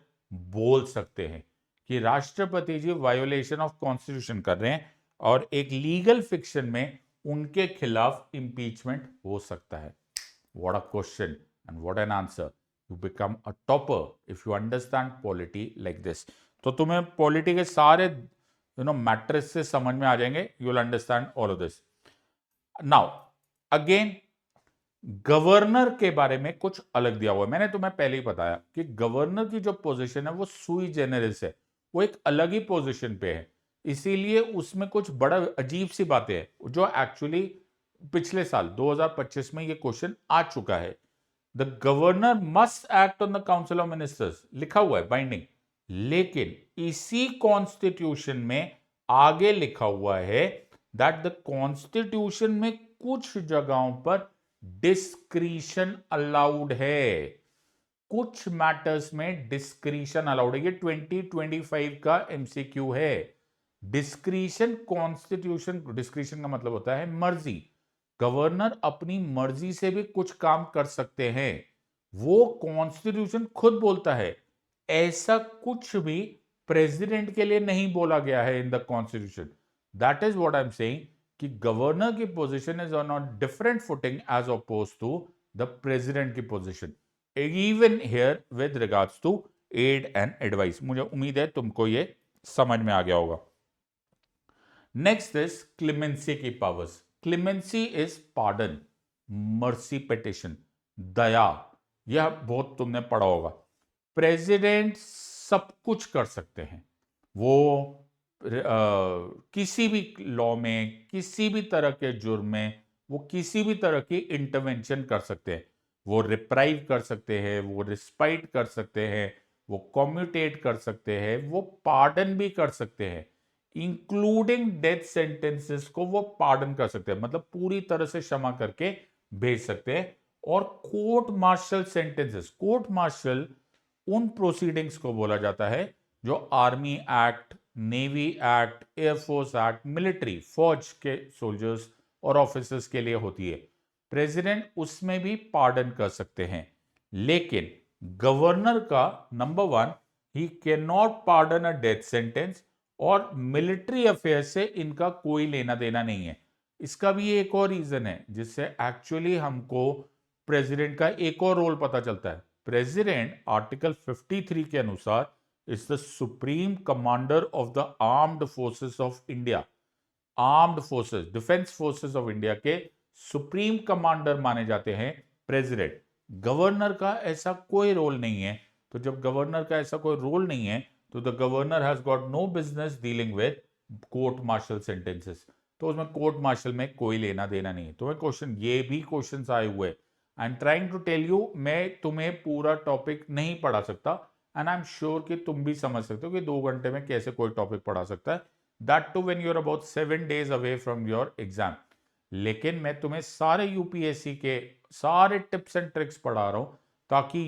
बोल सकते हैं कि राष्ट्रपति जी वायोलेशन ऑफ कॉन्स्टिट्यूशन कर रहे हैं, और एक लीगल फिक्शन में उनके खिलाफ इंपीचमेंट हो सकता है। What a question and what an answer. You become a topper if you understand polity like this. तो तुम्हें पॉलिटी के सारे मैट्रिक्स से समझ में आ जाएंगे, you will understand all of this. Now again, governor के बारे में कुछ अलग दिया हुआ है। मैंने तुम्हें पहले ही बताया कि गवर्नर की जो पोजीशन है वो सुई जेनरिस है, वो एक अलग ही पोजीशन पे है, इसीलिए उसमें कुछ बड़ा अजीब सी बातें हैं जो एक्चुअली पिछले साल 2025 में ये क्वेश्चन आ चुका है। The governor must act on the council of ministers लिखा हुआ है बाइंडिंग, लेकिन इसी कॉन्स्टिट्यूशन में आगे लिखा हुआ है दैट द कॉन्स्टिट्यूशन में कुछ जगहों पर डिस्क्रिशन अलाउड है, कुछ मैटर्स में डिस्क्रिशन अलाउड है। ये 2025 का एमसीक्यू है। डिस्क्रिशन कॉन्स्टिट्यूशन, डिस्क्रिशन का मतलब होता है मर्जी, गवर्नर अपनी मर्जी से भी कुछ काम कर सकते हैं, वो कॉन्स्टिट्यूशन खुद बोलता है। ऐसा कुछ भी प्रेसिडेंट के लिए नहीं बोला गया है in the constitution. That is what I am saying कि गवर्नर की position is on a different footing as oppose to the president की position, even here with regards to aid and advice. मुझे उम्मीद है तुमको ये समझ में आ गया होगा। नेक्स्ट इज क्लेमेंसी की powers. Clemency is pardon, mercy petition, दया। यह बहुत तुमने पढ़ा होगा। प्रेसिडेंट सब कुछ कर सकते हैं, वो किसी भी लॉ में, किसी भी तरह के जुर्म में, वो किसी भी तरह की इंटरवेंशन कर सकते हैं। वो रिप्राइव कर सकते हैं, वो रिस्पाइट कर सकते हैं, वो कम्यूटेट कर सकते हैं, वो पार्डन भी कर सकते हैं, इंक्लूडिंग डेथ सेंटेंसेस को वो पार्डन कर सकते हैं, मतलब पूरी तरह से क्षमा करके भेज सकते हैं। और court martial sentences, court martial उन प्रोसीडिंग्स को बोला जाता है जो army act, navy act, air force act, military, फौज के सोल्जर्स और ऑफिसर्स के लिए होती है। प्रेसिडेंट उसमें भी पार्डन कर सकते हैं, लेकिन गवर्नर का number 1, he can not pardon a death sentence, और मिलिट्री अफेयर से इनका कोई लेना देना नहीं है। इसका भी एक और रीजन है जिससे एक्चुअली हमको प्रेसिडेंट का एक और रोल पता चलता है। प्रेसिडेंट आर्टिकल 53 के अनुसार is the supreme commander of the armed forces of India. Armed forces, defence forces of India के सुप्रीम कमांडर माने जाते हैं प्रेसिडेंट। गवर्नर का ऐसा कोई रोल नहीं है। तो जब गवर्नर का ऐसा कोई रोल नहीं है तो the governor has got no business dealing with court martial sentences. तो उसमें कोर्ट मार्शल में कोई लेना देना नहीं है। तो क्वेश्चन, ये भी क्वेश्चन आए हुए I am trying to tell you, मैं तुम्हें पूरा टॉपिक नहीं पढ़ा सकता, एंड आई एम श्योर कि तुम भी समझ सकते हो कि 2 घंटे में कैसे कोई टॉपिक पढ़ा सकता है, that too when you are about 7 days away from your exam. लेकिन मैं तुम्हें सारे यूपीएससी के सारे टिप्स एंड ट्रिक्स पढ़ा रहा हूं, ताकि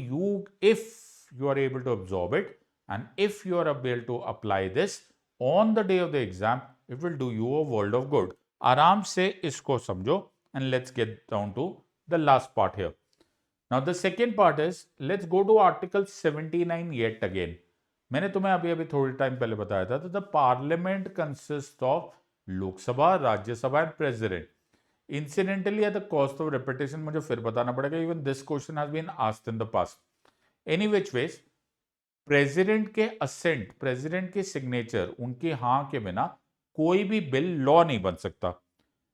if you are able to absorb it and if you are able to apply this on the day of the exam, it will do you a world of good. आराम से इसको समझो, and let's get down to the last part here. Now the second part is, let's go to article 79 yet again. मैंने तुम्हें अभी अभी थोड़ी time पहले बताया था, the parliament consist of Lok Sabha, Rajya Sabha and president. Incidentally at the cost of repetition मुझे फिर बताना पड़ेगा, even this question has been asked in the past. Any which ways, president के असेंट, प्रेसिडेंट के सिग्नेचर, उनकी हाँ के बिना कोई भी बिल लॉ नहीं बन सकता।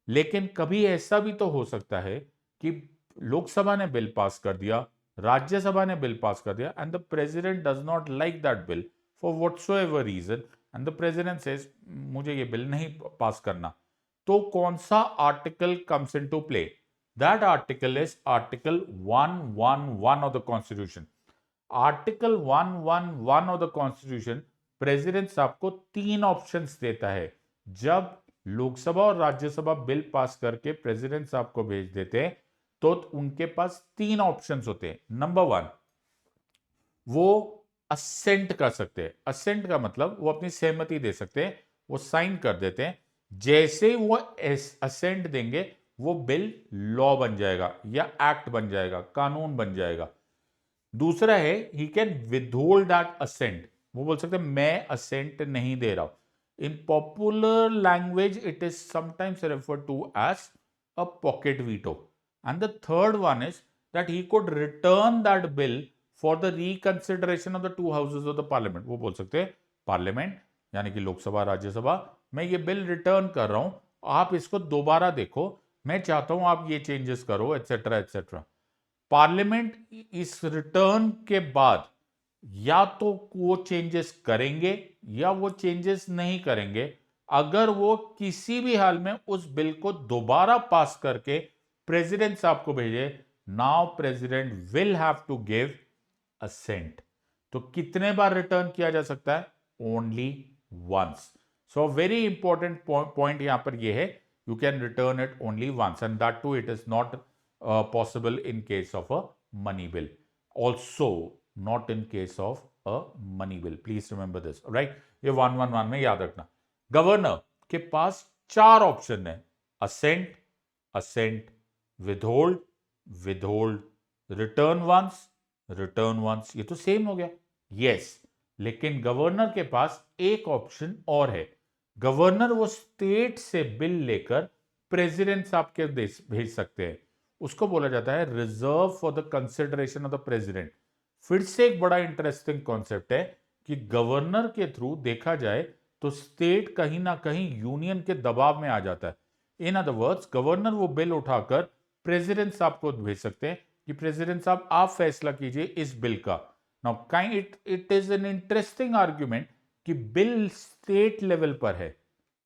लेकिन कभी ऐसा भी तो हो सकता है कि लोकसभा ने बिल पास कर दिया, राज्यसभा ने बिल पास कर दिया, and the president does not like that bill for whatsoever reason, and the president says मुझे ये बिल नहीं पास करना। तो कौन सा article comes into play? That article is article 111 of the constitution. Article 111 of the constitution president साहब को 3 options देता है। जब लोकसभा और राज्यसभा बिल पास करके प्रेसिडेंट साहब को भेज देते हैं, तो उनके पास 3 ऑप्शंस होते हैं। नंबर 1, वो असेंट कर सकते हैं। असेंट का मतलब वो अपनी सहमति दे सकते हैं, वो साइन कर देते हैं। जैसे वो असेंट देंगे, वो बिल लॉ बन जाएगा या एक्ट बन जाएगा, कानून बन जाएगा। दूसरा है, he can withhold that assent. वो बोल सकते हैं मैं असेंट नहीं दे रहा हूं। In popular language it is sometimes referred to as a pocket veto. And the third one is that he could return that bill for the reconsideration of the 2 houses of the parliament. वो बोल सकते हैं parliament यानी कि लोकसभा राज्यसभा, मैं ये bill return कर रहा हूं, आप इसको दोबारा देखो, मैं चाहता हूं आप ये चेंजेस करो, एटसेट्रा एटसेट्रा। पार्लियामेंट इस रिटर्न के बाद या तो वो चेंजेस करेंगे या वो चेंजेस नहीं करेंगे। अगर वो किसी भी हाल में उस बिल को दोबारा पास करके प्रेसिडेंट साहब को भेजे, now president will have to give assent. तो कितने बार रिटर्न किया जा सकता है? Only once. So very important point यहां पर यह है, you can return it only once, and that too it is not possible in case of a money bill, also not in case of a money bill. Please remember this, right? ये 111 में याद रखना। Governor के पास 4 option है, assent, assent, withhold, withhold, return once. ये तो same हो गया, यस। लेकिन गवर्नर के पास एक ऑप्शन और है। गवर्नर वो स्टेट से बिल लेकर प्रेसिडेंट साहब के भेज सकते हैं, उसको बोला जाता है reserve for the consideration of the president. फिर से एक बड़ा इंटरेस्टिंग कॉन्सेप्ट है कि गवर्नर के थ्रू देखा जाए तो स्टेट कहीं ना कहीं यूनियन के दबाव में आ जाता है। इन अदर वर्ड्स, गवर्नर वो बिल उठाकर प्रेसिडेंट साहब को भेज सकते हैं कि प्रेसिडेंट साहब आप फैसला कीजिए इस बिल का। Now kind it is an interesting argument कि बिल स्टेट लेवल पर है,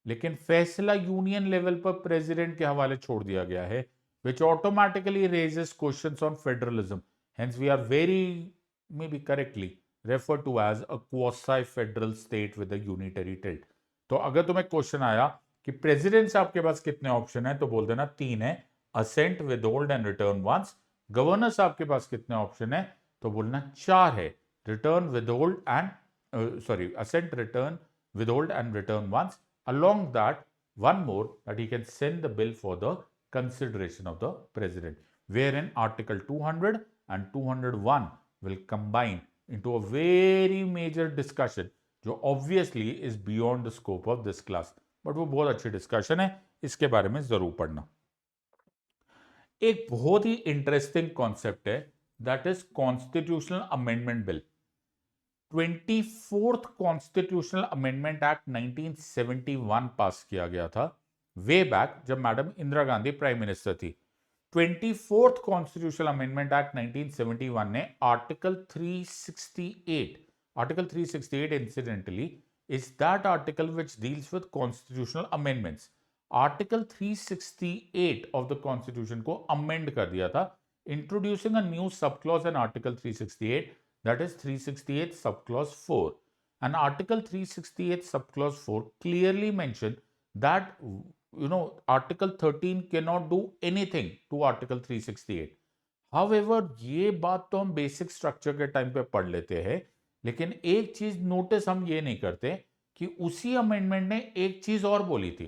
लेकिन फैसला यूनियन लेवल पर प्रेसिडेंट के हवाले छोड़ दिया गया है, which automatically raises questions on federalism. Hence, we are very, maybe correctly, referred to as a quasi-federal state with a unitary tilt. तो अगर तुम्हें क्वेश्चन आया कि प्रेसिडेंट साहब के पास कितने ऑप्शन है, तो बोल देना 3 है, assent, withhold and return once. Governor साहब के पास कितने ऑप्शन है, तो बोलना 4 है, return, withhold and assent, return, withhold and return once. Along that, one more, that he can send the bill for the consideration of the president, wherein Article 200 and 201 will combine into a very major discussion, जो obviously is beyond the scope of this class. But वो बहुत अच्छी discussion है, इसके बारे में जरूर पढ़ना। एक बहुत ही इंटरेस्टिंग कॉन्सेप्ट है, that is constitutional amendment bill. 24th constitutional amendment act 1971 पास किया गया था, वे बैक जब madam Indira Gandhi prime minister थी। 24th कॉन्स्टिट्यूशनल अमेंडमेंट एक्ट 1971 ने article 368 incidentally is that article which deals with constitutional amendments. Article 368 of the constitution को amend कर दिया था introducing a new subclause in Article 368, that is 368 subclause 4. And Article 368 subclause 4 clearly mentioned that Article 13 cannot do anything to Article 368. However, ये बात तो हम basic structure के time पे पढ़ लेते हैं, लेकिन एक चीज नोटिस हम ये नहीं करते कि उसी अमेंडमेंट ने एक चीज और बोली थी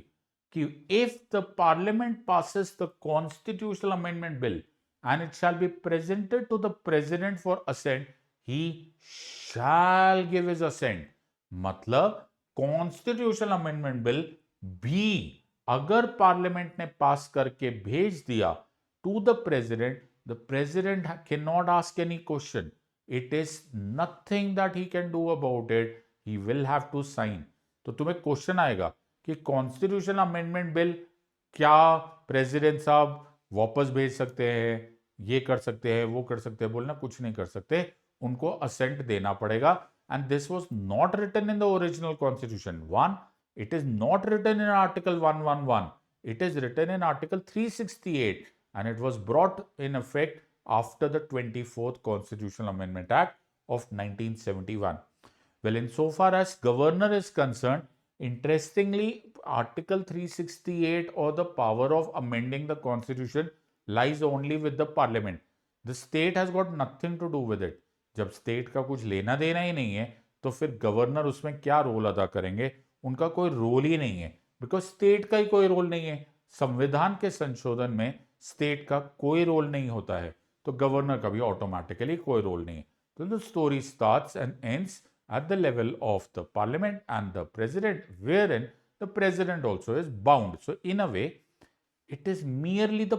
कि if the parliament passes the constitutional amendment bill and it shall be presented to the president for assent, he shall give his assent. मतलब कॉन्स्टिट्यूशनल अमेंडमेंट बिल भी अगर पार्लियामेंट ने पास करके भेज दिया to the president, the president cannot ask any question. It is nothing that he can do about it. He will have to sign. तो तुम्हें question आएगा कि कॉन्स्टिट्यूशन अमेंडमेंट बिल क्या प्रेसिडेंट साहब वापस भेज सकते हैं, ये कर सकते हैं, वो कर सकते हैं? बोलना कुछ नहीं कर सकते, उनको असेंट देना पड़ेगा. And this was not written in the original constitution 1. It is not written in article 111. It is written in Article 368 and it was brought in effect after the 24th Constitutional Amendment Act of 1971. Well, insofar as governor is concerned, interestingly, Article 368 or the power of amending the constitution lies only with the parliament. The state has got nothing to do with it. जब state का कुछ लेना देना ही नहीं है तो फिर governor उसमें क्या रोल अदा करेंगे? उनका कोई रोल ही नहीं है, बिकॉज स्टेट का ही कोई रोल नहीं है. संविधान के संशोधन में स्टेट का कोई रोल नहीं होता है, तो गवर्नर का भी ऑटोमेटिकली कोई रोल नहीं है. तो the story starts and ends at the level of the parliament and the president, wherein the president also is bound. So in a way, it is merely the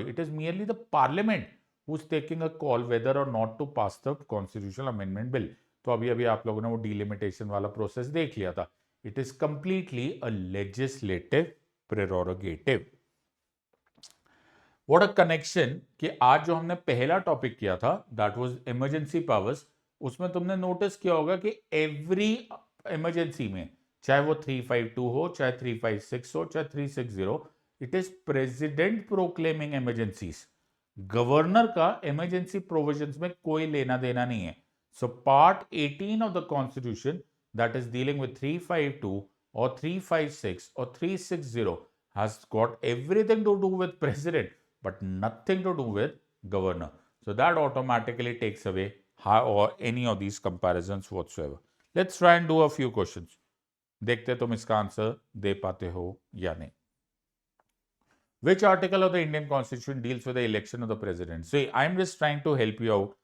it is merely the parliament who's taking a call whether or not to pass the constitutional amendment bill. तो अभी आप लोगों ने वो delimitation वाला process देख लिया था. It is completely a legislative prerogative. What a connection कि आज जो हमने पहला टॉपिक किया था that was emergency powers, उसमें तुमने नोटिस किया होगा कि एवरी इमरजेंसी में, चाहे वो 352 हो, चाहे 356 हो, चाहे 360, it is president proclaiming emergencies. Governor का इमरजेंसी प्रोविजंस में कोई लेना देना नहीं है. So part 18 of the constitution that is dealing with 352 और 356 और 360 has got everything to do with president but nothing to do with governor. So that automatically takes away or any of these comparisons whatsoever. Let's try and do a few questions. देखते तुम इसका answer दे पाते हो या नहीं. Which article of the Indian Constitution deals with the election of the president? See, I'm just trying to help you out.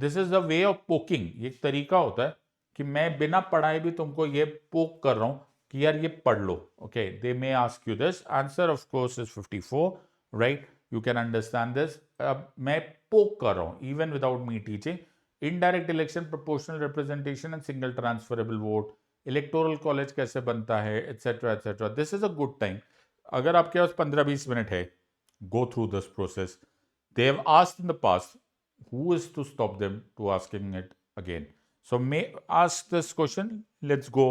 This is the way of poking. ये एक तरीका होता है कि मैं बिना पढ़ाए भी तुमको ये पोक कर रहा हूं कि यार ये पढ़ लो. Okay, they may ask you this. Answer of course is 54, right? You can understand this. मैं पोक कर रहा हूं even without me teaching. Indirect election, proportional representation and single transferable vote, electoral college कैसे बनता है, etcetera etcetera. This is a good time. अगर आपके पास 15-20 मिनट है, go through this process. They have asked in the past, who is to stop them to asking it again? So may ask this question. Let's go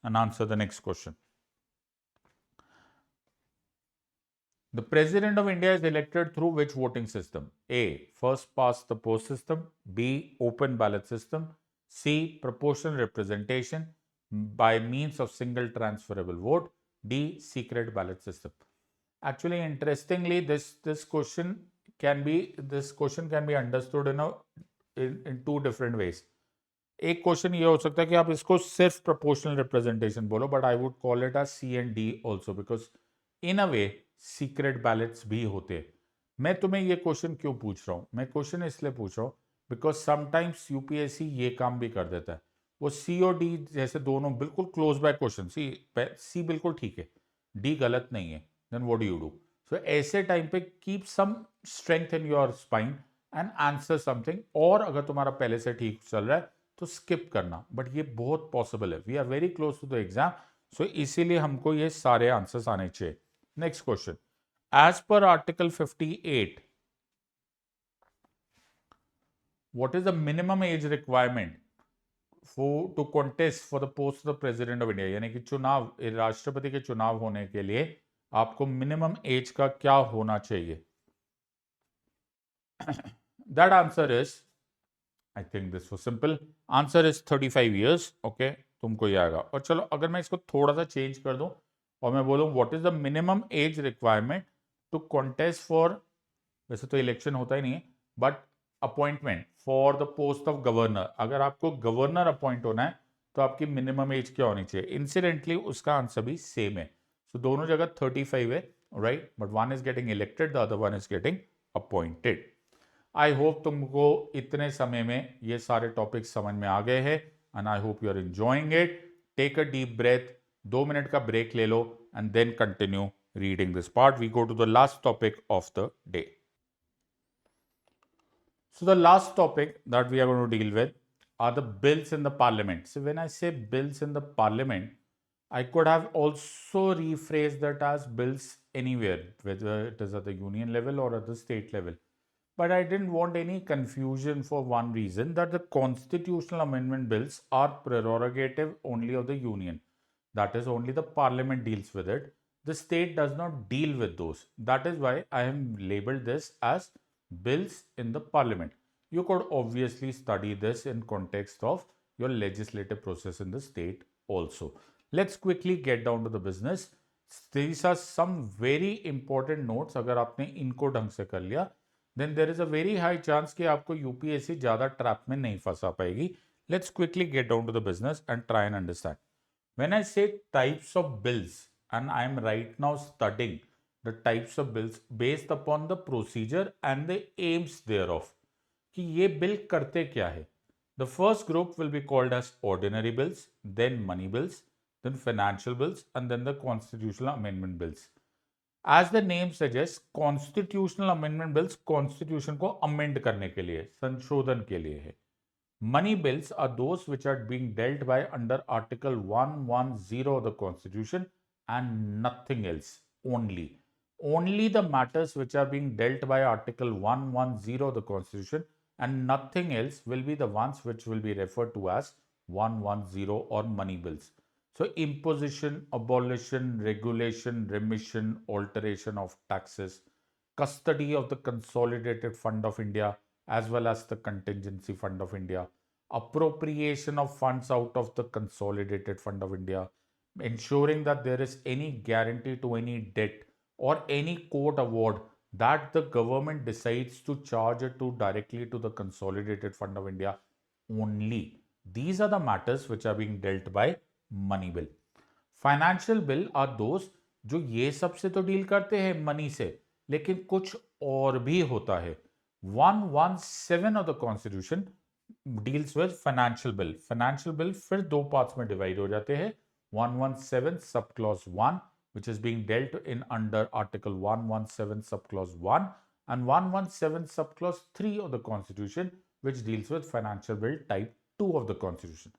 and answer the next question. The President of India is elected through which voting system? A. First past the post system. B. Open ballot system. C. Proportional representation by means of single transferable vote. D. Secret ballot system. Actually, interestingly, this question can be understood in two different ways. एक question ये हो सकता है कि आप इसको सिर्फ proportional representation बोलो, but I would call it as C and D also, because in a way secret ballets भी होते हैं. मैं तुम्हें ये क्वेश्चन क्यों पूछ रहा हूं? मैं क्वेश्चन इसलिए पूछ रहा हूं बिकॉज समटाइम्स यूपीएससी ये काम भी कर देता है. वो सी और डी जैसे दोनों बिल्कुल क्लोज बाय क्वेश्चन, सी बिल्कुल ठीक है, डी गलत नहीं है, then what do you do? So ऐसे टाइम पे keep some strength in your spine and answer something. और अगर तुम्हारा पहले से ठीक चल रहा है तो स्किप करना, बट ये बहुत पॉसिबल है. We are very close to the exam, so इसीलिए हमको ये सारे आंसर्स आने चाहिए. Next question. As per Article 58, what is the minimum age requirement to contest for the post of the President of India? यानी कि चुनाव, राष्ट्रपति के चुनाव होने के लिए आपको मिनिमम एज का क्या होना चाहिए? That answer is, I think this was simple. Answer is 35 years. Okay, तुमको ये आएगा. और चलो अगर मैं इसको थोड़ा सा चेंज कर दूं और मैं बोलूं what is the minimum age requirement to contest for, वैसे तो इलेक्शन होता ही नहीं है, but appointment for the post of governor. अगर आपको गवर्नर अपॉइंट होना है तो आपकी मिनिमम एज क्या होनी चाहिए? इंसिडेंटली उसका आंसर भी सेम है. सो दोनों जगह 35 है, right, but one is getting elected, the other one is getting appointed. I hope तुमको इतने समय में ये सारे टॉपिक्स समझ में आ गए हैं and I hope you are enjoying it. Take a deep breath, 2 minute का ब्रेक ले लो and then continue reading this part. We go to the last topic of the day. So the last topic that we are going to deal with are the bills in the parliament. So when I say bills in the parliament, I could have also rephrased that as bills anywhere, whether it is at the union level or at the state level. But I didn't want any confusion for one reason, that the constitutional amendment bills are prerogative only of the union. That is, only the parliament deals with it. The state does not deal with those. That is why I have labeled this as bills in the parliament. You could obviously study this in context of your legislative process in the state also. Let's quickly get down to the business. These are some very important notes. अगर आपने इनको ढंग से कर लिया, then there is a very high chance कि आपको UPSC ज़्यादा ट्रैप में नहीं फंसा पाएगी. Let's quickly get down to the business and try and understand. When I say types of bills, and I am right now studying the types of bills based upon the procedure and the aims thereof, कि ये bill करते क्या है. The first group will be called as ordinary bills, then money bills, then financial bills, and then the constitutional amendment bills. As the name suggests, constitutional amendment bills constitution को amend करने के लिए, संशोधन के लिए है. Money bills are those which are being dealt by under Article 110 of the Constitution and nothing else. Only the matters which are being dealt by Article 110 of the Constitution and nothing else will be the ones which will be referred to as 110 or money bills. So imposition, abolition, regulation, remission, alteration of taxes, custody of the Consolidated Fund of India as well as the Contingency Fund of India, appropriation of funds out of the Consolidated Fund of India, ensuring that there is any guarantee to any debt or any court award that the government decides to charge it to directly to the Consolidated Fund of India only. These are the matters which are being dealt by money bill. Financial bill are those जो ये सब से तो deal करते हैं money से, लेकिन कुछ और भी होता है. 117 of the Constitution deals with financial bill. Financial bill फिर दो पार्ट्स में डिवाइड हो जाते हैं. 117 subclause 1, which is being dealt in under Article 117 subclause 1, and 117 subclause 3 of the Constitution, which deals with financial bill type 2 of the Constitution.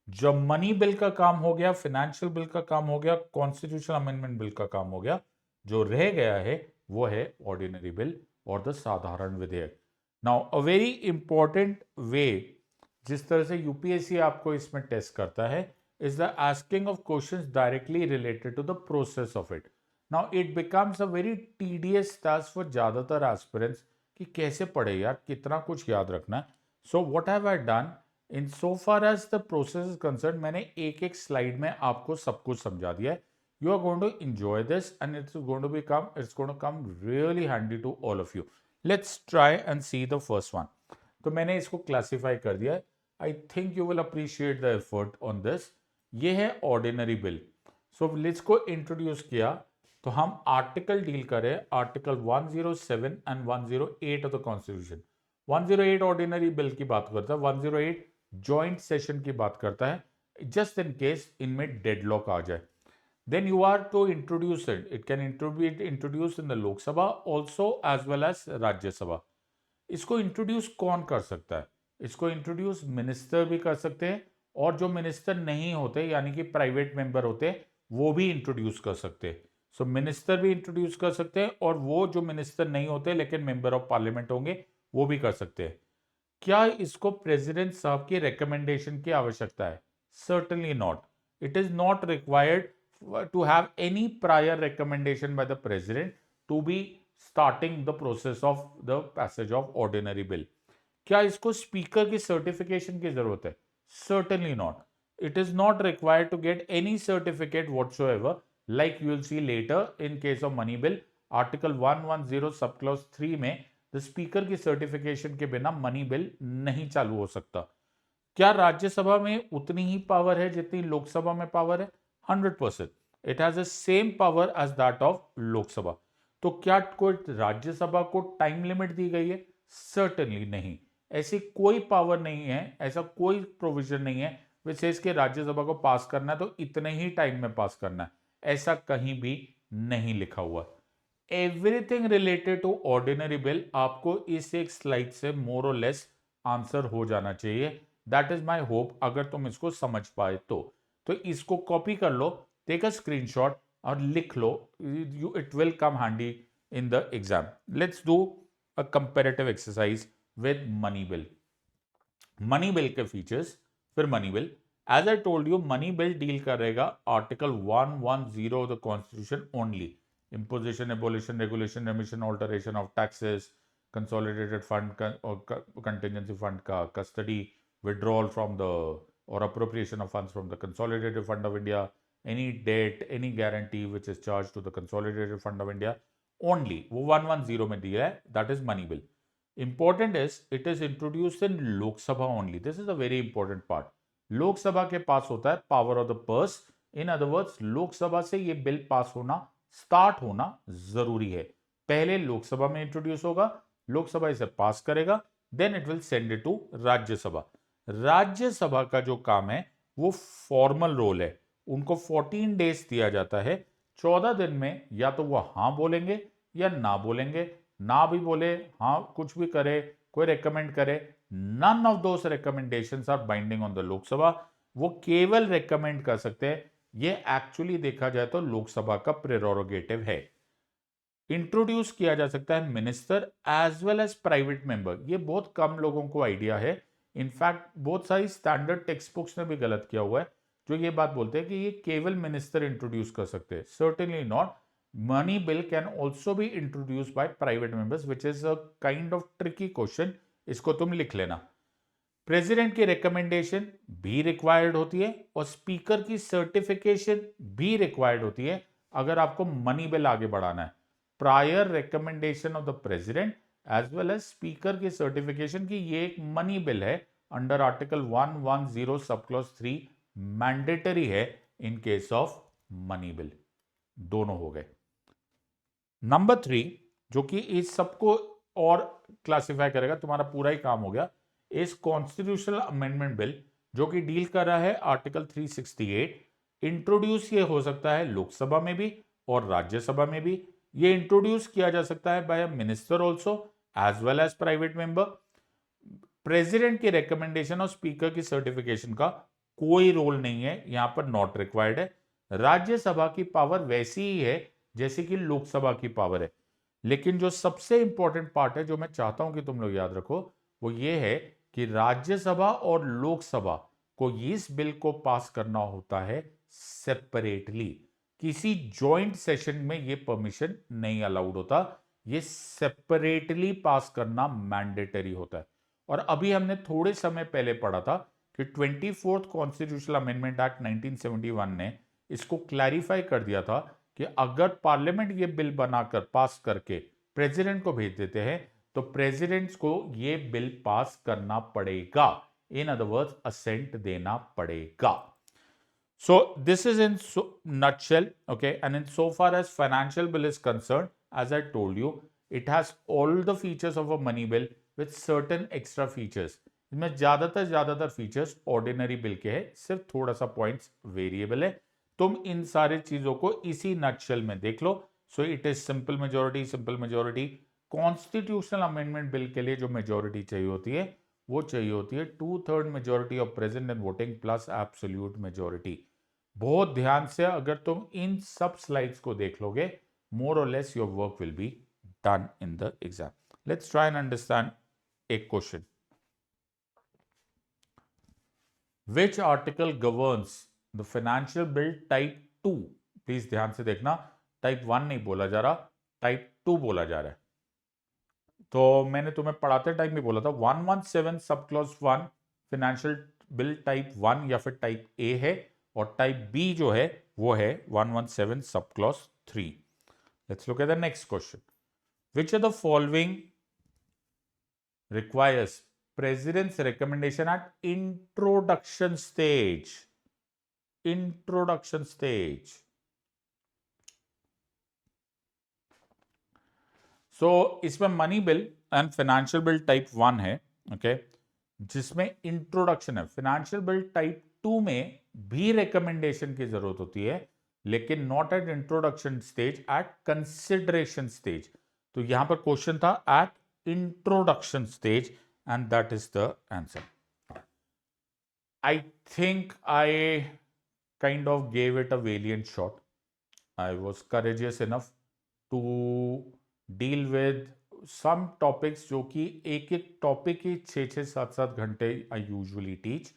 जब money bill का काम हो गया, फाइनेंशियल बिल का काम हो गया, कॉन्स्टिट्यूशनल अमेंडमेंट बिल का काम हो गया, जो रह गया है वो है ऑर्डिनरी बिल और द साधारण विधेयक. नाउ अ वेरी इंपॉर्टेंट वे जिस तरह से यूपीएससी आपको इसमें टेस्ट करता है is the asking of questions directly related to the process of it. Now it becomes a very tedious task for ज़्यादातर aspirants कि कैसे पढ़े यार, कितना कुछ याद रखना है. So what have I done? In so far as the process is concerned, मैंने एक एक स्लाइड में आपको सब कुछ समझा दिया है. You are going to enjoy this and it's going to come really handy to all of you. Let's try and see the first one. तो मैंने इसको क्लासीफाई कर दिया है. I think you will appreciate the effort on this. ये है ordinary bill. सो list को introduce किया तो हम आर्टिकल डील करें, article 107 and 108 of the constitution. 108 ordinary bill की बात करता है, 108 जॉइंट सेशन की बात करता है, जस्ट इन केस इनमें डेडलॉक आ जाए. Then you are to introduce it. It can be introduce in the Lok Sabha also as well as Rajya Sabha. इसको इंट्रोड्यूस कौन कर सकता है? इसको इंट्रोड्यूस मिनिस्टर भी कर सकते हैं, और जो मिनिस्टर नहीं होते यानी कि प्राइवेट मेंबर होते वो भी इंट्रोड्यूस कर सकते हैं. सो मिनिस्टर भी इंट्रोड्यूस कर सकते हैं और वो जो मिनिस्टर नहीं होते लेकिन मेंबर ऑफ पार्लियामेंट होंगे वो भी कर सकते हैं. क्या इसको प्रेसिडेंट साहब की रिकमेंडेशन की आवश्यकता है? Certainly not. It is not required to have any prior recommendation by the president to be starting the process of the passage of ordinary bill. क्या इसको स्पीकर की सर्टिफिकेशन की जरूरत है? Certainly not. It is not required to get any certificate whatsoever, like you will see later in case of money bill, article 110 sub clause 3 में the speaker की certification के बिना मनी बिल नहीं चालू हो सकता। क्या राज्यसभा में उतनी ही पावर है जितनी लोकसभा में पावर है? 100%। It has the same power as that of Lok Sabha. तो क्या कोई राज्यसभा को टाइम लिमिट दी गई है? सर्टेनली नहीं। ऐसी कोई पावर नहीं है, ऐसा कोई प्रोविजन नहीं है विच सेज कि राज्यसभा को पास करना है तो इतने ही टाइम में पास करना है, ऐसा कहीं भी नहीं लिखा हुआ। Everything related to ordinary bill आपको इस एक स्लाइड से मोर और लेस आंसर हो जाना चाहिए। दैट इज माई होप, अगर तुम इसको समझ पाए तो इसको कॉपी कर लो, टेक अ स्क्रीनशॉट और लिख लो, it will come handy in the exam. Let's do a comparative exercise with money bill. Money bill के फीचर्स, फिर money bill. As I told you, money bill डील करेगा article 110 of the constitution only, imposition, abolition, regulation, remission, alteration of taxes, consolidated fund or contingency fund का custody, withdrawal from the or appropriation of funds from the consolidated fund of India, any debt, any guarantee which is charged to the consolidated fund of India only, वो 110 में दिया है, that is money bill. Important is it is introduced in Lok Sabha only. This is a very important part. लोक सभा के पास होता है power of the purse. In other words Lok Sabha से ये बिल पास होना, स्टार्ट होना जरूरी है। पहले लोकसभा में इंट्रोड्यूस होगा, लोकसभा इसे पास करेगा, then it will send it to Rajya Sabha. Rajya Sabha का जो काम है वो फॉर्मल रोल है, उनको 14 डेज दिया जाता है। 14 दिन में या तो वो हाँ बोलेंगे या ना बोलेंगे, ना भी बोले हाँ कुछ भी करे, कोई रेकमेंड करे, none of those recommendations are binding on the Lok Sabha. वो केवल रेकमेंड कर सकते हैं, ये एक्चुअली देखा जाए तो लोकसभा का प्रेरोगेटिव है। इंट्रोड्यूस किया जा सकता है minister as well as private member, ये बहुत कम लोगों को आइडिया है। इनफैक्ट बहुत सारी स्टैंडर्ड टेक्स्ट बुक्स ने भी गलत किया हुआ है जो ये बात बोलते हैं कि ये केवल मिनिस्टर इंट्रोड्यूस कर सकते हैं। Certainly not. Money bill can also be introduce by private members, which is a kind of tricky question, इसको तुम लिख लेना। प्रेसिडेंट की रिकमेंडेशन भी रिक्वायर्ड होती है और स्पीकर की सर्टिफिकेशन भी रिक्वायर्ड होती है अगर आपको मनी बिल आगे बढ़ाना है। Prior recommendation of the president as well as speaker की सर्टिफिकेशन की ये एक मनी बिल है under article 110 sub clause 3, mandatory है in case of money bill. दोनों हो गए। नंबर 3 जो कि इस सबको और क्लासिफाई करेगा, तुम्हारा पूरा ही काम हो गया, इस कॉन्स्टिट्यूशनल अमेंडमेंट बिल जो कि डील कर रहा है आर्टिकल 368। इंट्रोड्यूस ये हो सकता है लोकसभा में भी और राज्यसभा में भी। ये इंट्रोड्यूस किया जा सकता है by minister also as well as private member. President की रिकमेंडेशन और स्पीकर की सर्टिफिकेशन का कोई रोल नहीं है, यहां पर नॉट रिक्वायर्ड है। राज्यसभा की पावर वैसी ही है जैसे कि लोकसभा की पावर है। लेकिन जो सबसे इंपॉर्टेंट पार्ट है जो मैं चाहता हूं कि तुम लोग याद रखो वो ये है कि राज्यसभा और लोकसभा को इस बिल को पास करना होता है सेपरेटली। किसी जॉइंट सेशन में ये परमिशन नहीं अलाउड होता, ये सेपरेटली पास करना मैंडेटरी होता है। और अभी हमने थोड़े समय पहले पढ़ा था कि 24th कॉन्स्टिट्यूशनल अमेंडमेंट एक्ट 1971 ने इसको क्लैरिफाई कर दिया था कि अगर पार्लियामेंट ये बिल बनाकर पास करके प्रेसिडेंट को भेज देते हैं तो प्रेसिडेंट को ये बिल पास करना पड़ेगा, इन अदर वर्ड्स असेंट देना पड़ेगा। So this is in nutshell, okay, and in so far as financial bill is concerned, as I told you, it has all the features of a money bill with certain extra features. इनमें ज्यादातर features ordinary bill के हैं, सिर्फ थोड़ा सा points variable है। तुम इन सारी चीजों को इसी नटशेल में देख लो। So it is simple majority. Constitutional amendment bill के लिए जो मेजोरिटी चाहिए होती है वो चाहिए होती है 2/3 majority of present and voting plus absolute majority. बहुत ध्यान से अगर तुम इन सब स्लाइड्स को देख लोगे, more or less your work will be done in the exam. Let's try and understand एक question. Which article governs the financial bill type 2? Please ध्यान से देखना, टाइप 1 नहीं बोला जा रहा, टाइप 2 बोला जा रहा है। तो मैंने तुम्हें पढ़ाते टाइम भी बोला था 117 sub clause 1 financial bill type 1 या फिर टाइप ए है, और टाइप बी जो है वो है 117 sub clause 3। Let's look at the next question. Which are the following requires president's recommendation at introduction stage? Introduction stage. So इसमें money bill and financial bill type 1 है, okay, जिसमें introduction है। Financial bill type 2 में भी recommendation की जरूरत होती है, लेकिन not at introduction stage, at consideration stage. तो यहां पर क्वेश्चन था at introduction stage, and that is the answer. I think I kind of gave it a valiant shot. I was courageous enough to deal with some topics जो कि एक एक topic ही 6-7 घंटे I usually teach,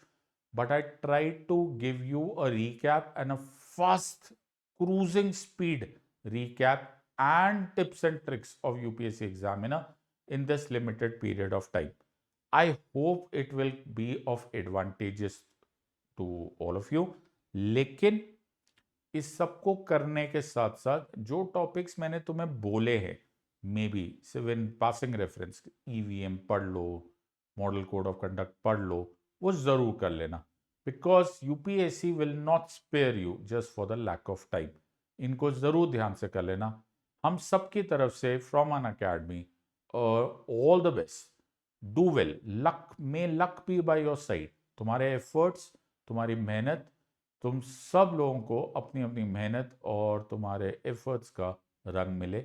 but I tried to give you a recap and a fast cruising speed recap and tips and tricks of UPSC examiner in this limited period of time. I hope it will be of advantages to all of you. लेकिन इस सबको करने के साथ साथ जो topics मैंने तुम्हें बोले हैं, may be civil passing reference, EVM पढ़ लो, मॉडल कोड ऑफ कंडक्ट पढ़ लो, वो जरूर कर लेना, because UPSC will not spare you just for the lack of time. इनको जरूर ध्यान से कर लेना। हम सबकी तरफ से from Unacademy all the best. Do well, luck may luck be by your side. तुम्हारे एफर्ट्स, तुम्हारी मेहनत, तुम सब लोगों को अपनी अपनी मेहनत और तुम्हारे एफर्ट्स का रंग मिले।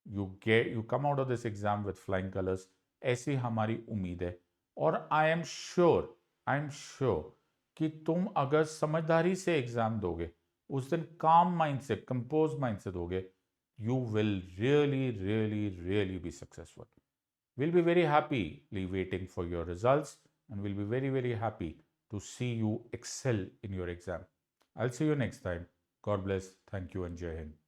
You come out of this exam with flying colours, ऐसी हमारी उम्मीद है। और आई एम श्योर कि तुम अगर समझदारी से एग्जाम दोगे, उस दिन काम माइंड से, कंपोज माइंड से दोगे, you will really be successful. We'll be very happily waiting for your results, and we'll be very happy to see you excel in your exam. I'll see you next time. God bless. Thank you and Jai Hind.